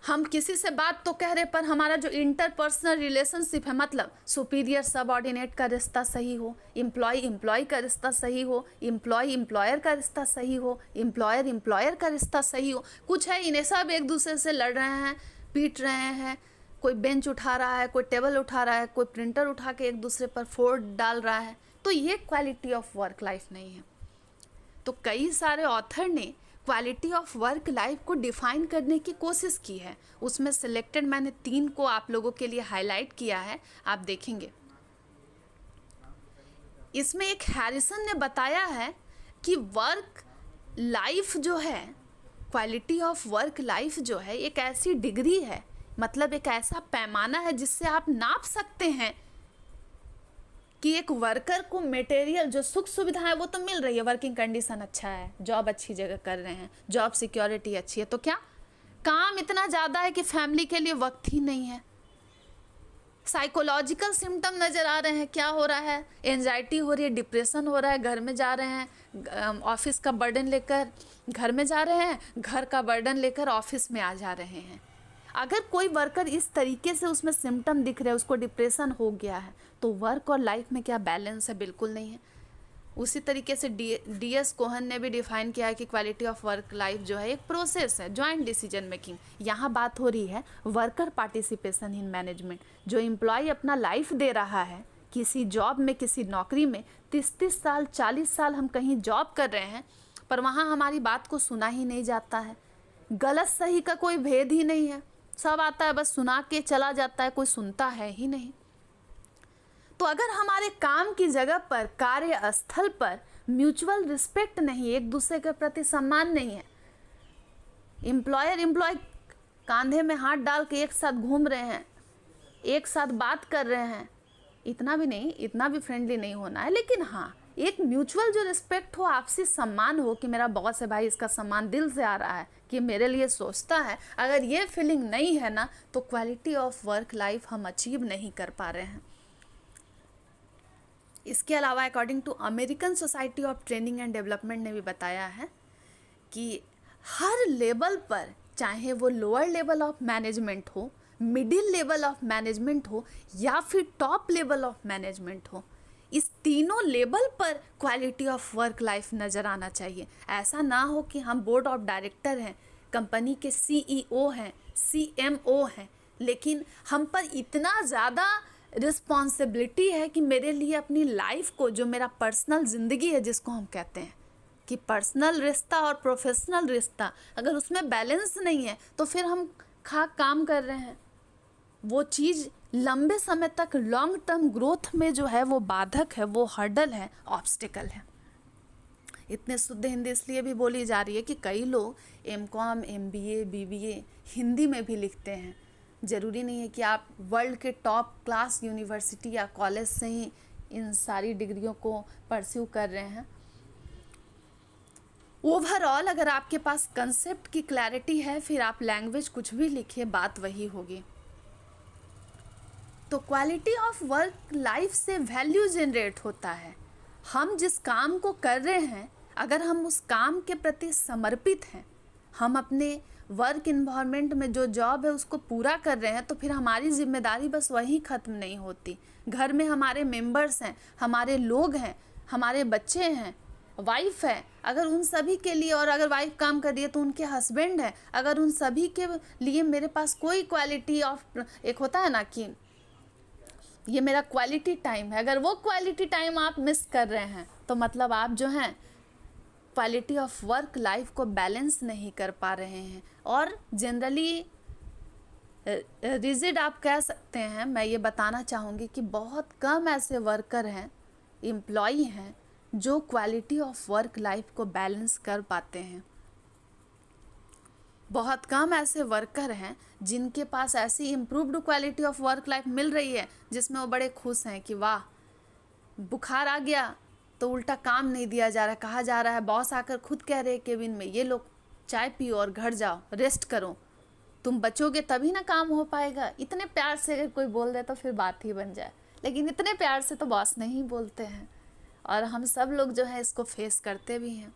हम किसी से बात तो कह रहे पर हमारा जो इंटरपर्सनल रिलेशनशिप है, मतलब सुपीरियर सबऑर्डिनेट का रिश्ता सही हो, एम्प्लॉय एम्प्लॉय का रिश्ता सही हो, एम्प्लॉय एम्प्लॉयर का रिश्ता सही हो, एम्प्लॉयर एम्प्लॉयर का रिश्ता सही हो। कुछ है इन्हें सब एक दूसरे से लड़ रहे हैं, पीट रहे हैं, कोई बेंच उठा रहा है, कोई टेबल उठा रहा है, कोई प्रिंटर उठा के एक दूसरे पर फोड़ डाल रहा है। तो ये क्वालिटी ऑफ वर्क लाइफ नहीं है। तो कई सारे ऑथर ने क्वालिटी ऑफ वर्क लाइफ को डिफाइन करने की कोशिश की है। उसमें सिलेक्टेड मैंने 3 को आप लोगों के लिए हाईलाइट किया है, आप देखेंगे। इसमें एक हैरिसन ने बताया है कि वर्क लाइफ जो है, क्वालिटी ऑफ वर्क लाइफ जो है एक ऐसी डिग्री है, मतलब एक ऐसा पैमाना है जिससे आप नाप सकते हैं कि एक वर्कर को मटेरियल जो सुख सुविधा है वो तो मिल रही है, वर्किंग कंडीशन अच्छा है, जॉब अच्छी जगह कर रहे हैं, जॉब सिक्योरिटी अच्छी है, तो क्या काम इतना ज़्यादा है कि फैमिली के लिए वक्त ही नहीं है। साइकोलॉजिकल सिम्टम नज़र आ रहे हैं, क्या हो रहा है, एंजाइटी हो रही है, डिप्रेशन हो रहा है, घर में जा रहे हैं, ऑफिस का बर्डन लेकर घर में जा रहे हैं, घर का बर्डन लेकर ऑफिस में आ जा रहे हैं। अगर कोई वर्कर इस तरीके से उसमें सिम्टम दिख रहे हैं, उसको डिप्रेशन हो गया है, तो वर्क और लाइफ में क्या बैलेंस है? बिल्कुल नहीं है। उसी तरीके से डी.एस. कोहन ने भी डिफाइन किया है कि क्वालिटी ऑफ वर्क लाइफ जो है एक प्रोसेस है, जॉइंट डिसीजन मेकिंग। यहाँ बात हो रही है वर्कर पार्टिसिपेशन इन मैनेजमेंट। जो एम्प्लॉय अपना लाइफ दे रहा है किसी जॉब में, किसी नौकरी में, 30-30 साल 40 साल हम कहीं जॉब कर रहे हैं पर वहाँ हमारी बात को सुना ही नहीं जाता है। गलत सही का कोई भेद ही नहीं है, सब आता है बस सुना के चला जाता है, कोई सुनता है ही नहीं। तो अगर हमारे काम की जगह पर, कार्यस्थल पर म्यूचुअल रिस्पेक्ट नहीं, एक दूसरे के प्रति सम्मान नहीं है, एम्प्लॉयर एम्प्लॉय कांधे में हाथ डाल के एक साथ घूम रहे हैं, एक साथ बात कर रहे हैं, इतना भी नहीं, इतना भी फ्रेंडली नहीं होना है, लेकिन हाँ एक म्यूचुअल जो रिस्पेक्ट हो, आपसी सम्मान हो कि मेरा बॉस है भाई, इसका सम्मान दिल से आ रहा है कि मेरे लिए सोचता है। अगर ये फीलिंग नहीं है ना, तो क्वालिटी ऑफ वर्क लाइफ हम अचीव नहीं कर पा रहे हैं। इसके अलावा according to American Society of Training and Development ने भी बताया है कि हर लेवल पर, चाहे वो लोअर लेवल ऑफ मैनेजमेंट हो, मिडिल लेवल ऑफ मैनेजमेंट हो या फिर टॉप लेवल ऑफ मैनेजमेंट हो, इस तीनों लेवल पर क्वालिटी ऑफ वर्क लाइफ नज़र आना चाहिए। ऐसा ना हो कि हम बोर्ड ऑफ डायरेक्टर हैं, कंपनी के CEO हैं, CMO हैं, लेकिन हम पर इतना ज़्यादा रिस्पॉन्सिबिलिटी है कि मेरे लिए अपनी लाइफ को, जो मेरा पर्सनल ज़िंदगी है जिसको हम कहते हैं कि पर्सनल रिश्ता और प्रोफेशनल रिश्ता, अगर उसमें बैलेंस नहीं है तो फिर हम काम कर रहे हैं, वो चीज़ लंबे समय तक लॉन्ग टर्म ग्रोथ में जो है वो बाधक है, वो हर्डल है, ऑब्स्टिकल है। इतने शुद्ध हिंदी इसलिए भी बोली जा रही है कि कई लोग MCOM, MBA, BBA हिंदी में भी लिखते हैं। ज़रूरी नहीं है कि आप वर्ल्ड के टॉप क्लास यूनिवर्सिटी या कॉलेज से ही इन सारी डिग्रियों को परस्यू कर रहे हैं। ओवरऑल अगर आपके पास कंसेप्ट की क्लैरिटी है, फिर आप लैंग्वेज कुछ भी लिखिए, बात वही होगी। तो क्वालिटी ऑफ वर्क लाइफ से वैल्यू जनरेट होता है। हम जिस काम को कर रहे हैं, अगर हम उस काम के प्रति समर्पित हैं, हम अपने वर्क इन्वायरमेंट में जो जॉब है उसको पूरा कर रहे हैं, तो फिर हमारी जिम्मेदारी बस वहीं ख़त्म नहीं होती। घर में हमारे मेंबर्स हैं, हमारे लोग हैं, हमारे बच्चे हैं, वाइफ है, अगर उन सभी के लिए, और अगर वाइफ काम कर रही है तो उनके हस्बैंड है, अगर उन सभी के लिए मेरे पास कोई क्वालिटी ऑफ, एक होता है ना कि ये मेरा क्वालिटी टाइम है, अगर वो क्वालिटी टाइम आप मिस कर रहे हैं तो मतलब आप जो हैं क्वालिटी ऑफ वर्क लाइफ को बैलेंस नहीं कर पा रहे हैं। और जनरली रिजिड आप कह सकते हैं। मैं ये बताना चाहूँगी कि बहुत कम ऐसे वर्कर हैं, एम्प्लॉई हैं, जो क्वालिटी ऑफ वर्क लाइफ को बैलेंस कर पाते हैं। बहुत कम ऐसे वर्कर हैं जिनके पास ऐसी improved quality of work life मिल रही है जिसमें वो बड़े खुश हैं कि वाह, बुखार आ गया तो उल्टा काम नहीं दिया जा रहा, कहा जा रहा है, बॉस आकर खुद कह रहे हैं केबिन में, ये लोग चाय पियो और घर जाओ, रेस्ट करो, तुम बचोगे तभी ना काम हो पाएगा। इतने प्यार से अगर कोई बोल दे तो फिर बात ही बन जाए, लेकिन इतने प्यार से तो बॉस नहीं बोलते हैं, और हम सब लोग जो है इसको फेस करते भी हैं।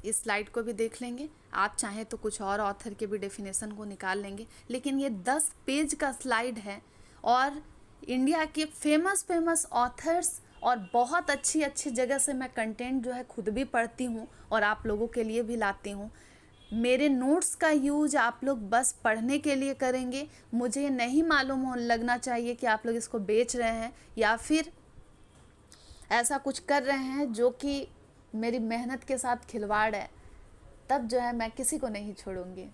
इस स्लाइड को भी देख लेंगे, आप चाहें तो कुछ और ऑथर के भी डेफिनेशन को निकाल लेंगे, लेकिन ये 10 पेज का स्लाइड है और इंडिया के फेमस ऑथर्स और बहुत अच्छी अच्छी जगह से मैं कंटेंट जो है खुद भी पढ़ती हूँ और आप लोगों के लिए भी लाती हूँ। मेरे नोट्स का यूज आप लोग बस पढ़ने के लिए करेंगे। मुझे ये नहीं मालूम हो लगना चाहिए कि आप लोग इसको बेच रहे हैं या फिर ऐसा कुछ कर रहे हैं जो कि मेरी मेहनत के साथ खिलवाड़ है, तब जो है मैं किसी को नहीं छोड़ूंगी।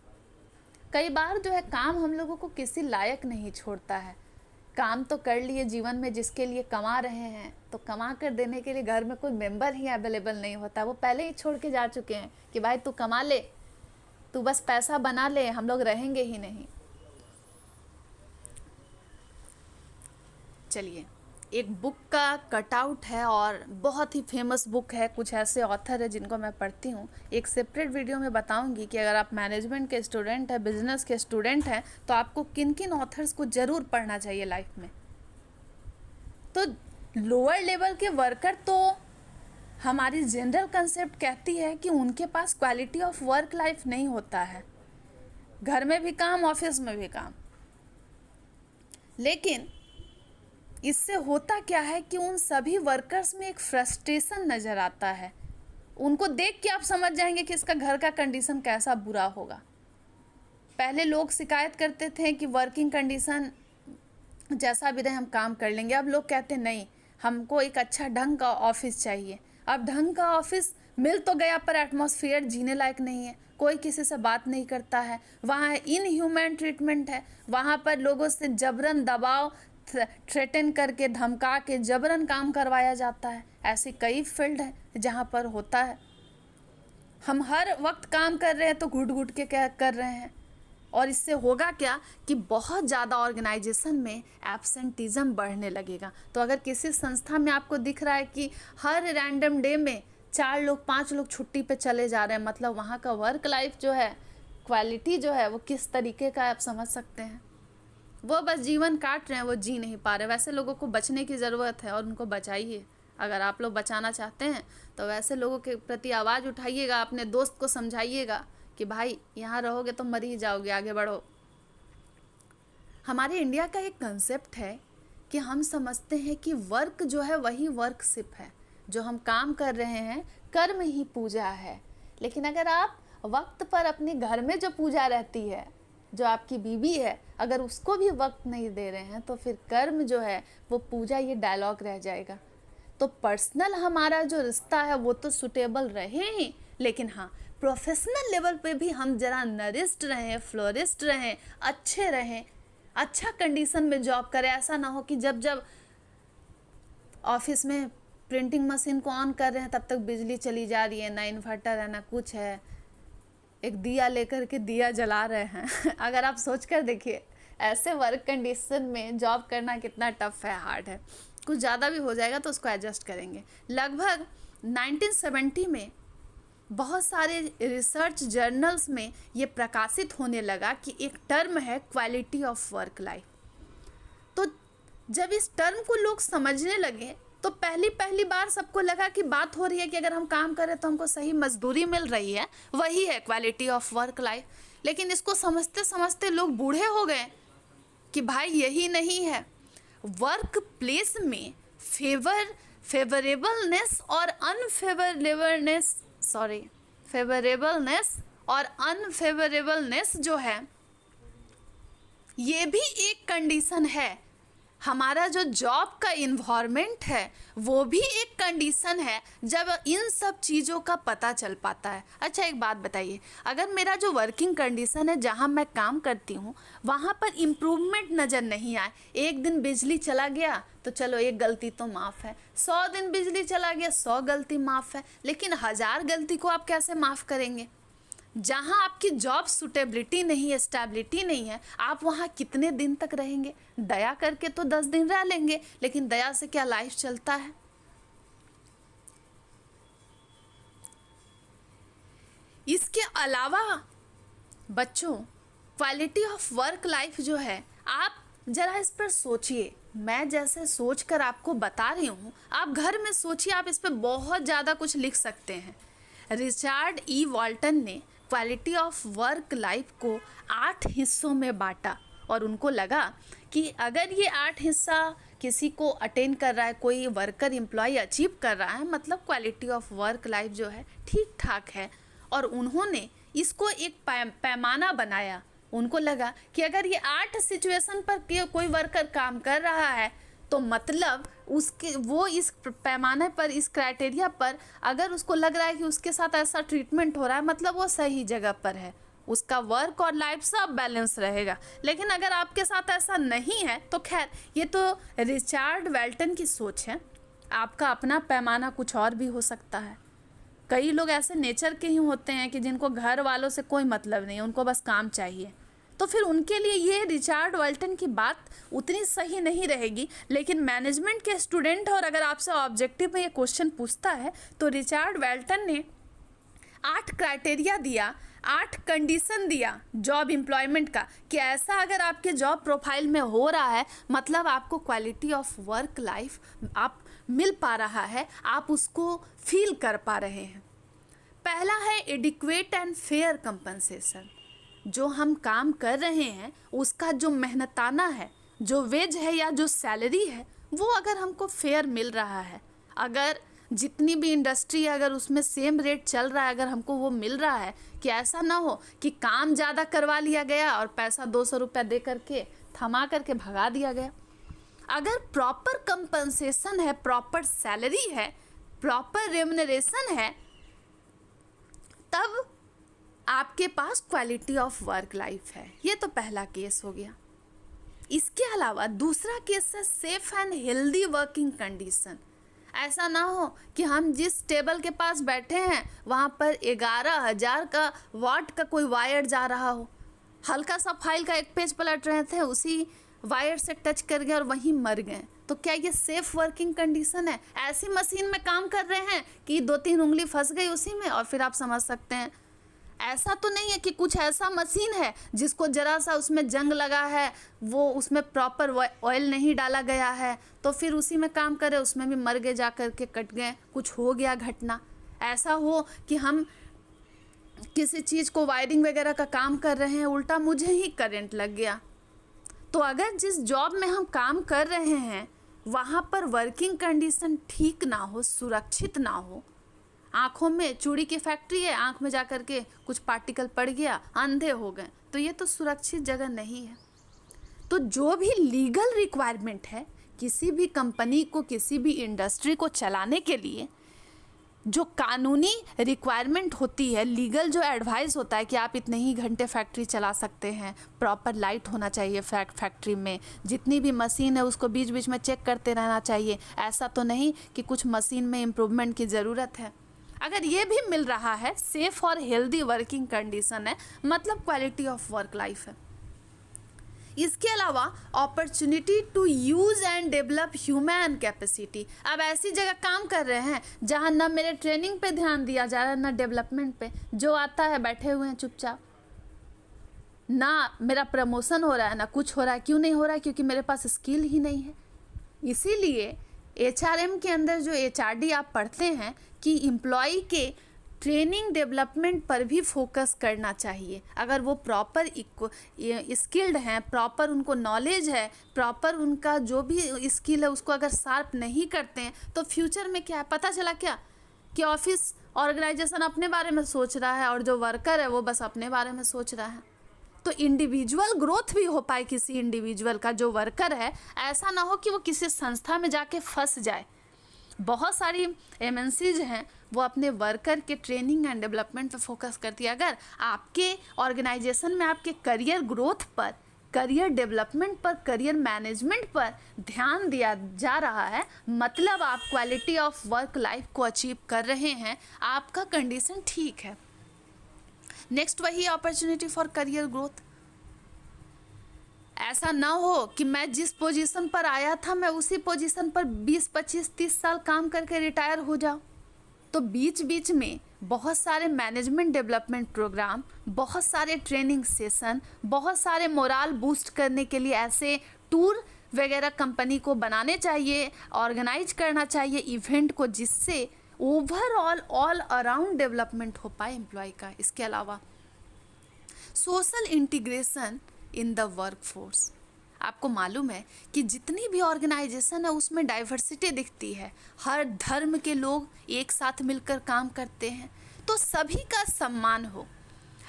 कई बार जो है काम हम लोगों को किसी लायक नहीं छोड़ता है। काम तो कर लिए जीवन में, जिसके लिए कमा रहे हैं, तो कमा कर देने के लिए घर में कोई मेंबर ही अवेलेबल नहीं होता। वो पहले ही छोड़ के जा चुके हैं कि भाई तू कमा ले, तू बस पैसा बना ले, हम लोग रहेंगे ही नहीं। चलिए, एक बुक का कटआउट है और बहुत ही फेमस बुक है। कुछ ऐसे ऑथर है जिनको मैं पढ़ती हूँ। एक सेपरेट वीडियो में बताऊंगी कि अगर आप मैनेजमेंट के स्टूडेंट हैं, बिजनेस के स्टूडेंट हैं, तो आपको किन किन ऑथर्स को ज़रूर पढ़ना चाहिए लाइफ में। तो लोअर लेवल के वर्कर तो हमारी जनरल कंसेप्ट कहती है कि उनके पास क्वालिटी ऑफ वर्क लाइफ नहीं होता है, घर में भी काम, ऑफिस में भी काम। लेकिन इससे होता क्या है कि उन सभी वर्कर्स में एक फ्रस्ट्रेशन नज़र आता है। उनको देख के आप समझ जाएंगे कि इसका घर का कंडीशन कैसा बुरा होगा। पहले लोग शिकायत करते थे कि वर्किंग कंडीशन जैसा भी रहे हम काम कर लेंगे। अब लोग कहते नहीं, हमको एक अच्छा ढंग का ऑफिस चाहिए। अब ढंग का ऑफिस मिल तो गया पर एटमॉस्फेयर जीने लायक नहीं है, कोई किसी से बात नहीं करता है, वहाँ इनह्यूमन ट्रीटमेंट है, वहाँ पर लोगों से जबरन दबाव, थ्रेटन करके, धमका के जबरन काम करवाया जाता है। ऐसी कई फील्ड है जहाँ पर होता है। हम हर वक्त काम कर रहे हैं तो घुट घुट के क्या कर रहे हैं, और इससे होगा क्या कि बहुत ज़्यादा ऑर्गेनाइजेशन में एब्सेंटिज्म बढ़ने लगेगा। तो अगर किसी संस्था में आपको दिख रहा है कि हर रैंडम डे में 4 लोग 5 लोग छुट्टी पे चले जा रहे हैं, मतलब वहाँ का वर्क लाइफ जो है, क्वालिटी जो है वो किस तरीके का आप समझ सकते हैं। वो बस जीवन काट रहे हैं, वो जी नहीं पा रहे। वैसे लोगों को बचने की ज़रूरत है और उनको बचाइए। अगर आप लोग बचाना चाहते हैं तो वैसे लोगों के प्रति आवाज़ उठाइएगा, अपने दोस्त को समझाइएगा कि भाई यहाँ रहोगे तो मर ही जाओगे, आगे बढ़ो। हमारे इंडिया का एक कंसेप्ट है कि हम समझते हैं कि वर्क जो है वही वर्कशिप है, जो हम काम कर रहे हैं कर्म ही पूजा है। लेकिन अगर आप वक्त पर अपने घर में जो पूजा रहती है, जो आपकी बीवी है, अगर उसको भी वक्त नहीं दे रहे हैं तो फिर कर्म जो है वो पूजा, ये डायलॉग रह जाएगा। तो पर्सनल हमारा जो रिश्ता है वो तो सुटेबल रहे ही, लेकिन हाँ, प्रोफेशनल लेवल पे भी हम जरा नरिस्ट रहें, फ्लोरिस्ट रहें, अच्छे रहें, अच्छा कंडीशन में जॉब करें। ऐसा ना हो कि जब जब ऑफिस में प्रिंटिंग मशीन को ऑन कर रहे हैं तब तक बिजली चली जा रही है, ना इन्वर्टर है ना कुछ है, एक दिया लेकर के दिया जला रहे हैं। अगर आप सोच कर देखिए, ऐसे वर्क कंडीशन में जॉब करना कितना टफ है, हार्ड है। कुछ ज़्यादा भी हो जाएगा तो उसको एडजस्ट करेंगे। लगभग 1970 में बहुत सारे रिसर्च जर्नल्स में ये प्रकाशित होने लगा कि एक टर्म है क्वालिटी ऑफ वर्क लाइफ। तो जब इस टर्म को लोग समझने लगे तो पहली बार सबको लगा कि बात हो रही है कि अगर हम काम करें तो हमको सही मजदूरी मिल रही है, वही है क्वालिटी ऑफ वर्क लाइफ। लेकिन इसको समझते समझते लोग बूढ़े हो गए कि भाई यही नहीं है। वर्क प्लेस में फेवरेबलनेस और अनफेवरेबलनेस जो है, ये भी एक कंडीशन है। हमारा जो जॉब का इन्वायरमेंट है वो भी एक कंडीशन है जब इन सब चीज़ों का पता चल पाता है। अच्छा, एक बात बताइए, अगर मेरा जो वर्किंग कंडीशन है जहाँ मैं काम करती हूँ वहाँ पर इम्प्रूवमेंट नज़र नहीं आए, एक दिन बिजली चला गया तो चलो एक गलती तो माफ़ है, 100 दिन बिजली चला गया 100 गलती माफ़ है, लेकिन 1000 गलती को आप कैसे माफ़ करेंगे? जहाँ आपकी जॉब सुटेबिलिटी नहीं है, स्टेबिलिटी नहीं है, आप वहाँ कितने दिन तक रहेंगे? दया करके तो 10 दिन रह लेंगे, लेकिन दया से क्या लाइफ चलता है? इसके अलावा बच्चों, क्वालिटी ऑफ वर्क लाइफ जो है, आप जरा इस पर सोचिए। मैं जैसे सोचकर आपको बता रही हूँ, आप घर में सोचिए, आप इस पर बहुत ज़्यादा कुछ लिख सकते हैं। रिचर्ड ई वाल्टन ने क्वालिटी ऑफ वर्क लाइफ को 8 हिस्सों में बांटा और उनको लगा कि अगर ये 8 हिस्सा किसी को अटेन कर रहा है, कोई वर्कर एम्प्लॉय अचीव कर रहा है, मतलब क्वालिटी ऑफ वर्क लाइफ जो है ठीक ठाक है। और उन्होंने इसको एक पैमाना बनाया। उनको लगा कि अगर ये 8 सिचुएशन पर कोई वर्कर काम कर रहा है तो मतलब उसके वो इस पैमाने पर, इस क्राइटेरिया पर अगर उसको लग रहा है कि उसके साथ ऐसा ट्रीटमेंट हो रहा है, मतलब वो सही जगह पर है, उसका वर्क और लाइफ सब बैलेंस रहेगा। लेकिन अगर आपके साथ ऐसा नहीं है तो खैर, ये तो रिचर्ड वेल्टन की सोच है। आपका अपना पैमाना कुछ और भी हो सकता है। कई लोग ऐसे नेचर के ही होते हैं कि जिनको घर वालों से कोई मतलब नहीं है, उनको बस काम चाहिए। तो फिर उनके लिए ये रिचर्ड वेल्टन की बात उतनी सही नहीं रहेगी। लेकिन मैनेजमेंट के स्टूडेंट, और अगर आपसे ऑब्जेक्टिव में ये क्वेश्चन पूछता है तो रिचर्ड वेल्टन ने 8 क्राइटेरिया दिया, 8 कंडीशन दिया जॉब एम्प्लॉयमेंट का, कि ऐसा अगर आपके जॉब प्रोफाइल में हो रहा है, मतलब आपको क्वालिटी ऑफ वर्क लाइफ आप मिल पा रहा है, आप उसको फील कर पा रहे हैं। पहला है एडिक्वेट एंड फेयर कंपनसेशन। जो हम काम कर रहे हैं उसका जो मेहनताना है, जो वेज है या जो सैलरी है, वो अगर हमको फेयर मिल रहा है, अगर जितनी भी इंडस्ट्री है अगर उसमें सेम रेट चल रहा है, अगर हमको वो मिल रहा है, कि ऐसा ना हो कि काम ज़्यादा करवा लिया गया और पैसा 200 रुपया दे करके थमा करके भगा दिया गया। अगर प्रॉपर कंपनसेशन है, प्रॉपर सैलरी है, प्रॉपर रेम्युनरेशन है, तब आपके पास क्वालिटी ऑफ वर्क लाइफ है। ये तो पहला केस हो गया। इसके अलावा दूसरा केस है safe and healthy working condition. ऐसा ना हो कि हम जिस टेबल के पास बैठे हैं वहाँ पर 11,000 का वाट का कोई वायर जा रहा हो, हल्का सा फाइल का एक पेज पलट रहे थे, उसी वायर से टच कर गए और वहीं मर गए, तो क्या ये सेफ वर्किंग कंडीशन है? ऐसी मशीन में काम कर रहे हैं कि 2-3 उंगली फंस गई उसी में, और फिर आप समझ सकते हैं। ऐसा तो नहीं है कि कुछ ऐसा मशीन है जिसको जरा सा उसमें जंग लगा है, वो उसमें प्रॉपर ऑयल नहीं डाला गया है, तो फिर उसी में काम करे, उसमें भी मर गए, जा कर के कट गए, कुछ हो गया घटना। ऐसा हो कि हम किसी चीज़ को वायरिंग वगैरह का काम कर रहे हैं, उल्टा मुझे ही करंट लग गया। तो अगर जिस जॉब में हम काम कर रहे हैं वहाँ पर वर्किंग कंडीशन ठीक ना हो, सुरक्षित ना हो, आँखों में चूड़ी की फैक्ट्री है, आँख में जा कर के कुछ पार्टिकल पड़ गया, अंधे हो गए, तो ये तो सुरक्षित जगह नहीं है। तो जो भी लीगल रिक्वायरमेंट है किसी भी कंपनी को, किसी भी इंडस्ट्री को चलाने के लिए, जो कानूनी रिक्वायरमेंट होती है, लीगल जो एडवाइस होता है कि आप इतने ही घंटे फैक्ट्री चला सकते हैं, प्रॉपर लाइट होना चाहिए फैक्ट्री में, जितनी भी मशीन है उसको बीच बीच में चेक करते रहना चाहिए, ऐसा तो नहीं कि कुछ मशीन में इम्प्रूवमेंट की ज़रूरत है। अगर ये भी मिल रहा है, सेफ और हेल्दी वर्किंग कंडीशन है, मतलब क्वालिटी ऑफ वर्क लाइफ है। इसके अलावा opportunity to use and develop human capacity. अब ऐसी जगह काम कर रहे हैं जहां ना मेरे ट्रेनिंग पे ध्यान दिया जा रहा है, ना डेवलपमेंट पे, जो आता है बैठे हुए हैं चुपचाप, ना मेरा प्रमोशन हो रहा है, ना कुछ हो रहा है। क्यों नहीं हो रहा है? क्योंकि मेरे पास स्किल ही नहीं है। इसीलिए HRM के अंदर जो HRD आप पढ़ते हैं कि एम्प्लॉय के ट्रेनिंग डेवलपमेंट पर भी फोकस करना चाहिए। अगर वो प्रॉपर स्किल्ड हैं, प्रॉपर उनको नॉलेज है, प्रॉपर उनका जो भी स्किल है उसको अगर शार्प नहीं करते हैं तो फ्यूचर में क्या है, पता चला क्या कि ऑफिस ऑर्गेनाइजेशन अपने बारे में सोच रहा है और जो वर्कर है वो बस अपने बारे में सोच रहा है। तो इंडिविजुअल ग्रोथ भी हो पाए किसी इंडिविजुअल का, जो वर्कर है, ऐसा ना हो कि वो किसी संस्था में जाके फंस जाए। बहुत सारी MNCs हैं वो अपने वर्कर के ट्रेनिंग एंड डेवलपमेंट पे फोकस करती है। अगर आपके ऑर्गेनाइजेशन में आपके करियर ग्रोथ पर, करियर डेवलपमेंट पर, करियर मैनेजमेंट पर ध्यान दिया जा रहा है, मतलब आप क्वालिटी ऑफ वर्क लाइफ को अचीव कर रहे हैं, आपका कंडीशन ठीक है। नेक्स्ट वही अपॉर्चुनिटी फॉर करियर ग्रोथ। ऐसा ना हो कि मैं जिस पोजीशन पर आया था मैं उसी पोजीशन पर 20, 25, 30 साल काम करके रिटायर हो जाऊं। तो बीच बीच में बहुत सारे मैनेजमेंट डेवलपमेंट प्रोग्राम, बहुत सारे ट्रेनिंग सेशन, बहुत सारे मोराल बूस्ट करने के लिए ऐसे टूर वगैरह कंपनी को बनाने चाहिए, ऑर्गेनाइज करना चाहिए इवेंट को, जिससे ओवरऑल ऑल अराउंड डेवलपमेंट हो पाए एम्प्लॉय का। इसके अलावा social integration in the workforce. आपको मालूम है कि जितनी भी ऑर्गेनाइजेशन है उसमें डाइवर्सिटी दिखती है, हर धर्म के लोग एक साथ मिलकर काम करते हैं, तो सभी का सम्मान हो।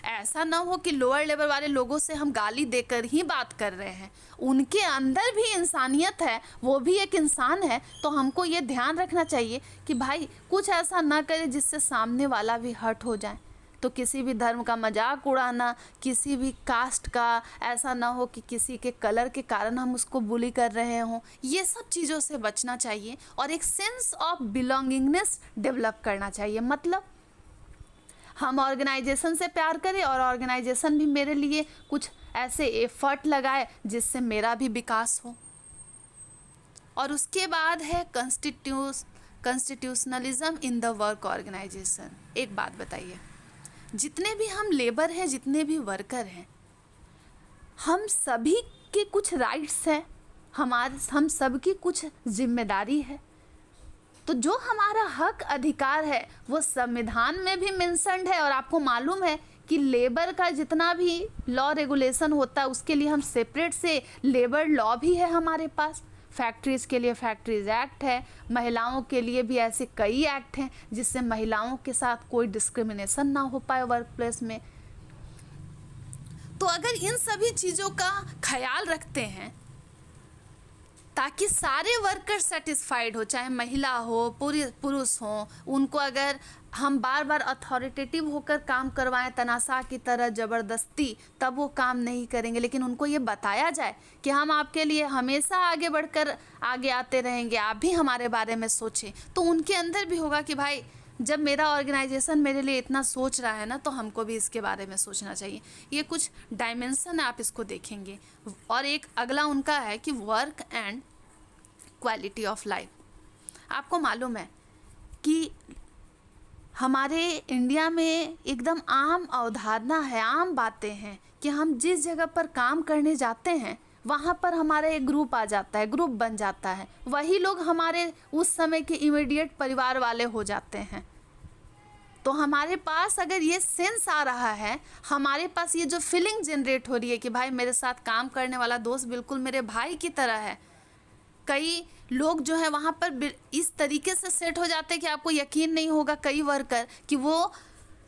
ऐसा ना हो कि लोअर लेवल वाले लोगों से हम गाली देकर ही बात कर रहे हैं, उनके अंदर भी इंसानियत है, वो भी एक इंसान है। तो हमको ये ध्यान रखना चाहिए कि भाई कुछ ऐसा ना करे जिससे सामने वाला भी हर्ट हो जाए। तो किसी भी धर्म का मजाक उड़ाना, किसी भी कास्ट का, ऐसा ना हो कि किसी के कलर के कारण हम उसको बुली कर रहे हों, ये सब चीज़ों से बचना चाहिए और एक सेंस ऑफ बिलोंगिंगनेस डेवलप करना चाहिए। मतलब हम ऑर्गेनाइजेशन से प्यार करें और ऑर्गेनाइजेशन भी मेरे लिए कुछ ऐसे एफर्ट लगाए जिससे मेरा भी विकास हो। और उसके बाद है constitutionalism in the work organization. एक बात बताइए, जितने भी हम लेबर हैं, जितने भी वर्कर हैं, हम सभी के कुछ राइट्स हैं, हम सबकी कुछ जिम्मेदारी है। तो जो हमारा हक अधिकार है वो संविधान में भी मेंशन्ड है। और आपको मालूम है कि लेबर का जितना भी लॉ रेगुलेशन होता है उसके लिए हम सेपरेट से लेबर लॉ भी है हमारे पास। फैक्ट्रीज़ के लिए फैक्ट्रीज एक्ट है, महिलाओं के लिए भी ऐसे कई एक्ट हैं जिससे महिलाओं के साथ कोई डिस्क्रिमिनेशन ना हो पाए वर्क प्लेस में। तो अगर इन सभी चीज़ों का ख्याल रखते हैं ताकि सारे वर्कर सेटिस्फाइड हो, चाहे महिला हो पुरुष हो, उनको अगर हम बार बार अथॉरिटेटिव होकर काम करवाएं तनाशा की तरह ज़बरदस्ती, तब वो काम नहीं करेंगे। लेकिन उनको ये बताया जाए कि हम आपके लिए हमेशा आगे बढ़कर आगे आते रहेंगे, आप भी हमारे बारे में सोचें, तो उनके अंदर भी होगा कि भाई जब मेरा ऑर्गेनाइजेशन मेरे लिए इतना सोच रहा है ना, तो हमको भी इसके बारे में सोचना चाहिए। ये कुछ डायमेंशन है, आप इसको देखेंगे। और एक अगला उनका है कि work and quality of life. आपको मालूम है कि हमारे इंडिया में एकदम आम अवधारणा है, आम बातें हैं कि हम जिस जगह पर काम करने जाते हैं वहाँ पर हमारा एक ग्रुप आ जाता है, ग्रुप बन जाता है, वही लोग हमारे उस समय के इमीडिएट परिवार वाले हो जाते हैं। तो हमारे पास अगर ये सेंस आ रहा है, हमारे पास ये जो फीलिंग जनरेट हो रही है कि भाई मेरे साथ काम करने वाला दोस्त बिल्कुल मेरे भाई की तरह है। कई लोग जो है वहाँ पर इस तरीके से सेट हो जाते हैं कि आपको यकीन नहीं होगा, कई वर्कर कि वो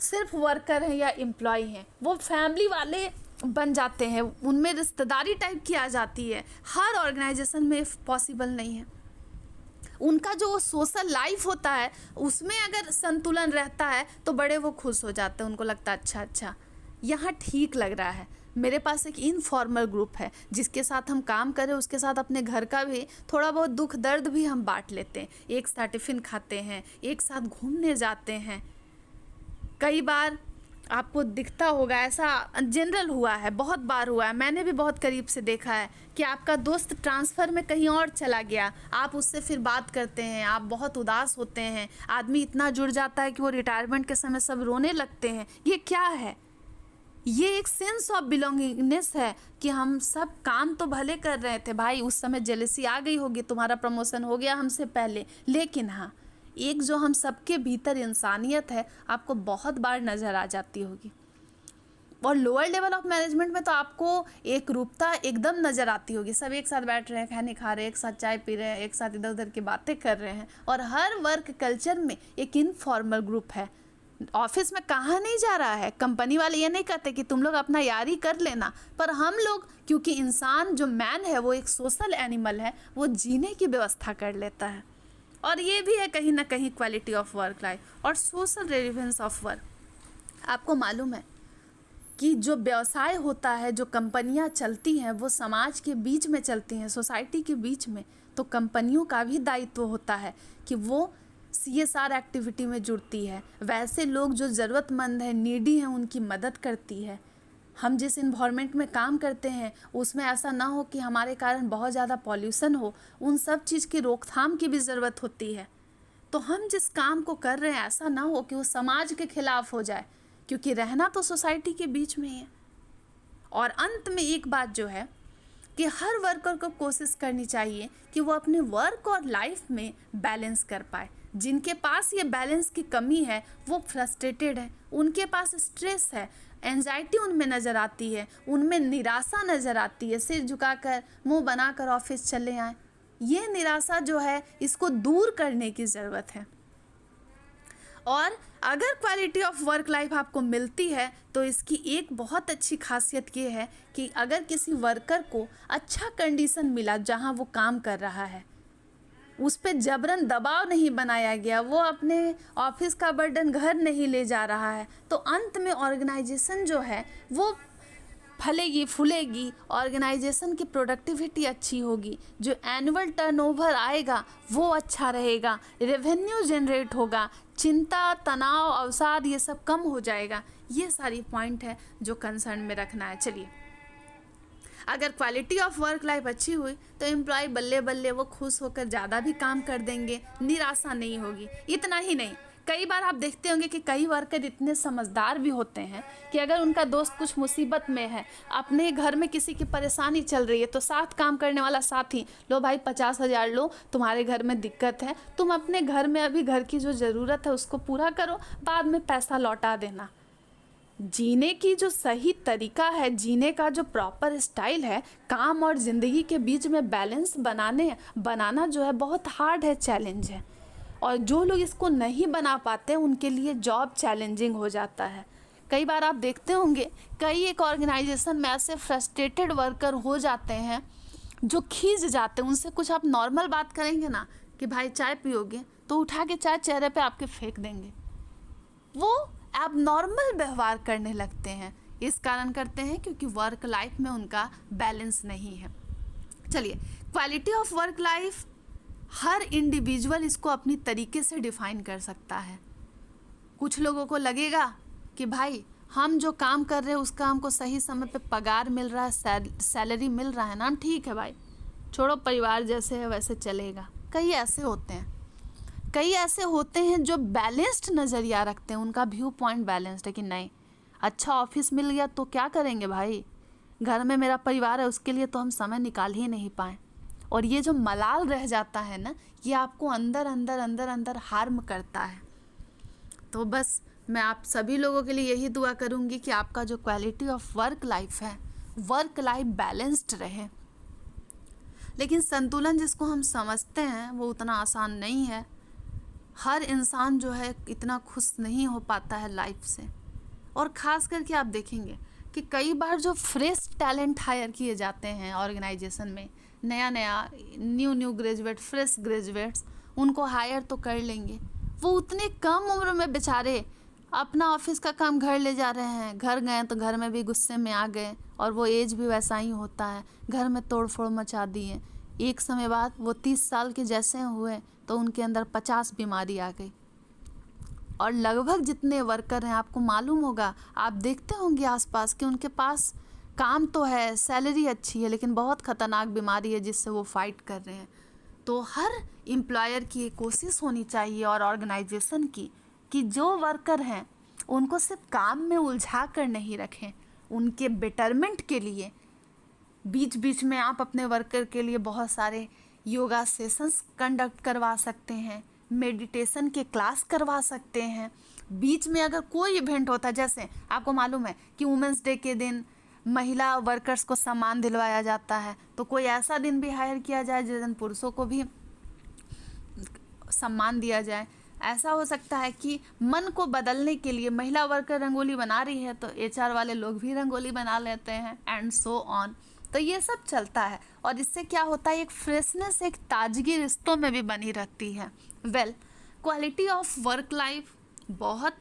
सिर्फ वर्कर हैं या एम्प्लॉय हैं, वो फैमिली वाले बन जाते हैं, उनमें रिश्तेदारी टाइप की आ जाती है। हर ऑर्गेनाइजेशन में पॉसिबल नहीं है। उनका जो सोशल लाइफ होता है उसमें अगर संतुलन रहता है तो बड़े वो खुश हो जाते हैं, उनको लगता है अच्छा यहाँ ठीक लग रहा है, मेरे पास एक इनफॉर्मल ग्रुप है जिसके साथ हम काम करें, उसके साथ अपने घर का भी थोड़ा बहुत दुख दर्द भी हम बांट लेते हैं, एक साथ टिफ़िन खाते हैं, एक साथ घूमने जाते हैं। कई बार आपको दिखता होगा, ऐसा जनरल हुआ है, बहुत बार हुआ है, मैंने भी बहुत करीब से देखा है कि आपका दोस्त ट्रांसफ़र में कहीं और चला गया, आप उससे फिर बात करते हैं, आप बहुत उदास होते हैं, आदमी इतना जुड़ जाता है कि वो रिटायरमेंट के समय सब रोने लगते हैं। ये क्या है? ये एक सेंस ऑफ बिलोंगिंगनेस है कि हम सब काम तो भले कर रहे थे, भाई उस समय जेलसी आ गई होगी, तुम्हारा प्रमोशन हो गया हमसे पहले, लेकिन हाँ एक जो हम सबके भीतर इंसानियत है आपको बहुत बार नज़र आ जाती होगी। और लोअर लेवल ऑफ मैनेजमेंट में तो आपको एक रूपता एकदम नज़र आती होगी, सब एक साथ बैठ रहे हैं, खाने खा रहे हैं, एक साथ चाय पी रहे हैं, एक साथ इधर उधर की बातें कर रहे हैं। और हर वर्क कल्चर में एक इनफॉर्मल ग्रुप है, ऑफिस में कहा नहीं जा रहा है, कंपनी वाले ये नहीं कहते कि तुम लोग अपना यारी कर लेना, पर हम लोग क्योंकि इंसान जो मैन है वो एक सोशल एनिमल है, वो जीने की व्यवस्था कर लेता है। और ये भी है कहीं ना कहीं क्वालिटी ऑफ वर्क लाइफ और सोशल रेलिवेंस ऑफ वर्क। आपको मालूम है कि जो व्यवसाय होता है, जो कंपनियां चलती हैं, वो समाज के बीच में चलती हैं, सोसाइटी के बीच में। तो कंपनियों का भी दायित्व होता है कि वो CSR एक्टिविटी में जुड़ती है, वैसे लोग जो ज़रूरतमंद हैं, नीडी हैं, उनकी मदद करती है। हम जिस इन्वायरमेंट में काम करते हैं उसमें ऐसा ना हो कि हमारे कारण बहुत ज़्यादा पॉल्यूशन हो, उन सब चीज़ की रोकथाम की भी ज़रूरत होती है। तो हम जिस काम को कर रहे हैं ऐसा ना हो कि वो समाज के खिलाफ हो जाए, क्योंकि रहना तो सोसाइटी के बीच में ही है। और अंत में एक बात जो है कि हर वर्कर को कोशिश करनी चाहिए कि वो अपने वर्क और लाइफ में बैलेंस कर पाए। जिनके पास ये बैलेंस की कमी है वो फ्रस्ट्रेटेड है, उनके पास स्ट्रेस है, एंजाइटी उनमें नज़र आती है, उनमें निराशा नज़र आती है, सिर झुकाकर मुंह बनाकर ऑफिस चले आए। ये निराशा जो है इसको दूर करने की ज़रूरत है। और अगर क्वालिटी ऑफ वर्क लाइफ आपको मिलती है तो इसकी एक बहुत अच्छी खासियत ये है कि अगर किसी वर्कर को अच्छा कंडीशन मिला जहां वो काम कर रहा है, उस पर जबरन दबाव नहीं बनाया गया, वो अपने ऑफिस का बर्डन घर नहीं ले जा रहा है, तो अंत में ऑर्गेनाइजेशन जो है वो फलेगी फूलेगी, ऑर्गेनाइजेशन की प्रोडक्टिविटी अच्छी होगी, जो एनुअल टर्नओवर आएगा वो अच्छा रहेगा, रेवेन्यू जनरेट होगा, चिंता तनाव अवसाद ये सब कम हो जाएगा। ये सारी पॉइंट है जो कंसर्न में रखना है। चलिए, अगर क्वालिटी ऑफ वर्क लाइफ अच्छी हुई तो एम्प्लॉय बल्ले बल्ले वो खुश होकर ज़्यादा भी काम कर देंगे, निराशा नहीं होगी। इतना ही नहीं, कई बार आप देखते होंगे कि कई वर्कर इतने समझदार भी होते हैं कि अगर उनका दोस्त कुछ मुसीबत में है, अपने घर में किसी की परेशानी चल रही है, तो साथ काम करने वाला साथी, लो भाई 50,000 लो, तुम्हारे घर में दिक्कत है, तुम अपने घर में अभी घर की जो ज़रूरत है उसको पूरा करो, बाद में पैसा लौटा देना। जीने की जो सही तरीका है, जीने का जो प्रॉपर स्टाइल है, काम और ज़िंदगी के बीच में बैलेंस बनाना जो है बहुत हार्ड है, चैलेंज है। और जो लोग इसको नहीं बना पाते उनके लिए जॉब चैलेंजिंग हो जाता है। कई बार आप देखते होंगे कई एक ऑर्गेनाइजेशन में ऐसे फ्रस्ट्रेटेड वर्कर हो जाते हैं जो खींच जाते हैं। उनसे कुछ आप नॉर्मल बात करेंगे ना कि भाई चाय पियोगे, तो उठा के चाय चेहरे पे आपके फेंक देंगे। वो आप नॉर्मल व्यवहार करने लगते हैं। इस कारण करते हैं क्योंकि वर्क लाइफ में उनका बैलेंस नहीं है। चलिए, quality of work life her individual इसको अपनी तरीके से डिफाइन कर सकता है। कुछ लोगों को लगेगा कि भाई हम जो काम कर रहे हैं उसका हमको सही समय पे पगार मिल रहा है, सैलरी मिल रहा है ना, ठीक है भाई, छोड़ो, परिवार जैसे है वैसे चलेगा। कई ऐसे होते हैं जो बैलेंस्ड नज़रिया रखते हैं, उनका व्यू पॉइंट बैलेंस्ड है कि नहीं, अच्छा ऑफिस मिल गया तो क्या करेंगे भाई, घर में मेरा परिवार है उसके लिए तो हम समय निकाल ही नहीं पाए। और ये जो मलाल रह जाता है ना, ये आपको अंदर अंदर अंदर अंदर हार्म करता है। तो बस मैं आप सभी लोगों के लिए यही दुआ करूँगी कि आपका जो क्वालिटी ऑफ वर्क लाइफ है, वर्क लाइफ बैलेंस्ड रहे। लेकिन संतुलन जिसको हम समझते हैं वो उतना आसान नहीं है। हर इंसान जो है इतना खुश नहीं हो पाता है लाइफ से। और ख़ास करके आप देखेंगे कि कई बार जो फ्रेश टैलेंट हायर किए जाते हैं ऑर्गेनाइजेशन में, न्यू ग्रेजुएट, फ्रेश ग्रेजुएट्स, उनको हायर तो कर लेंगे, वो उतने कम उम्र में बेचारे अपना ऑफिस का काम घर ले जा रहे हैं। घर गए तो घर में भी गुस्से में आ गए, और वो एज भी वैसा ही होता है, घर में तोड़ फोड़ मचा दिए। एक समय बाद वो 30 साल के जैसे हुए तो उनके अंदर 50 बीमारी आ गई। और लगभग जितने वर्कर हैं आपको मालूम होगा, आप देखते होंगे आसपास कि उनके पास काम तो है, सैलरी अच्छी है, लेकिन बहुत ख़तरनाक बीमारी है जिससे वो फाइट कर रहे हैं। तो हर एम्प्लॉयर की ये कोशिश होनी चाहिए और ऑर्गेनाइजेशन की कि जो वर्कर हैं उनको सिर्फ काम में उलझा कर नहीं रखें, उनके बेटरमेंट के लिए बीच बीच में आप अपने वर्कर के लिए बहुत सारे योगा सेशंस कंडक्ट करवा सकते हैं, मेडिटेशन के क्लास करवा सकते हैं। बीच में अगर कोई इवेंट होता है, जैसे आपको मालूम है कि वुमेंस डे के दिन महिला वर्कर्स को सम्मान दिलवाया जाता है, तो कोई ऐसा दिन भी हायर किया जाए जिस दिन पुरुषों को भी सम्मान दिया जाए। ऐसा हो सकता है कि मन को बदलने के लिए महिला वर्कर रंगोली बना रही है तो HR वाले लोग भी रंगोली बना लेते हैं, एंड सो ऑन। तो ये सब चलता है, और इससे क्या होता है, एक फ्रेशनेस, एक ताजगी रिश्तों में भी बनी रहती है। क्वालिटी ऑफ वर्क लाइफ बहुत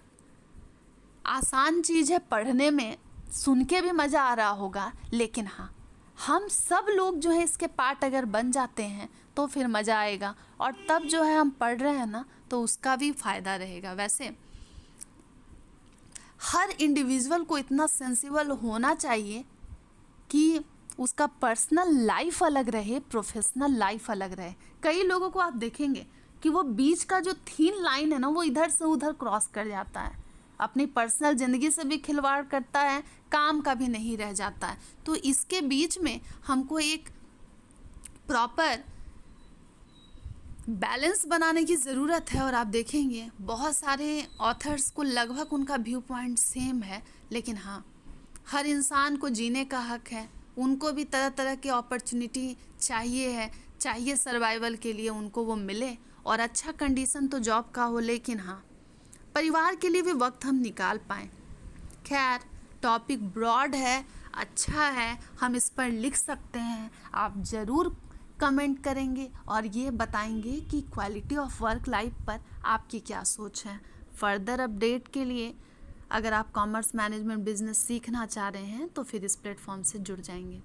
आसान चीज़ है पढ़ने में, सुन के भी मज़ा आ रहा होगा, लेकिन हाँ, हम सब लोग जो है इसके पार्ट अगर बन जाते हैं तो फिर मज़ा आएगा, और तब जो है हम पढ़ रहे हैं ना तो उसका भी फ़ायदा रहेगा। वैसे हर इंडिविजुअल को इतना सेंसिबल होना चाहिए कि उसका पर्सनल लाइफ अलग रहे, प्रोफेशनल लाइफ अलग रहे। कई लोगों को आप देखेंगे कि वो बीच का जो थीन लाइन है ना, वो इधर से उधर क्रॉस कर जाता है, अपनी पर्सनल ज़िंदगी से भी खिलवाड़ करता है, काम का भी नहीं रह जाता है। तो इसके बीच में हमको एक प्रॉपर बैलेंस बनाने की ज़रूरत है। और आप देखेंगे बहुत सारे ऑथर्स को लगभग उनका व्यू पॉइंट सेम है, लेकिन हाँ, हर इंसान को जीने का हक है, उनको भी तरह तरह की अपॉर्चुनिटी चाहिए सर्वाइवल के लिए, उनको वो मिले और अच्छा कंडीशन तो जॉब का हो, लेकिन हाँ, परिवार के लिए भी वक्त हम निकाल पाएँ। खैर, टॉपिक ब्रॉड है, अच्छा है, हम इस पर लिख सकते हैं। आप ज़रूर कमेंट करेंगे और ये बताएंगे कि क्वालिटी ऑफ वर्क लाइफ पर आपकी क्या सोच है। फर्दर अपडेट के लिए अगर आप कॉमर्स मैनेजमेंट बिजनेस सीखना चाह रहे हैं तो फिर इस प्लेटफॉर्म से जुड़ जाएंगे।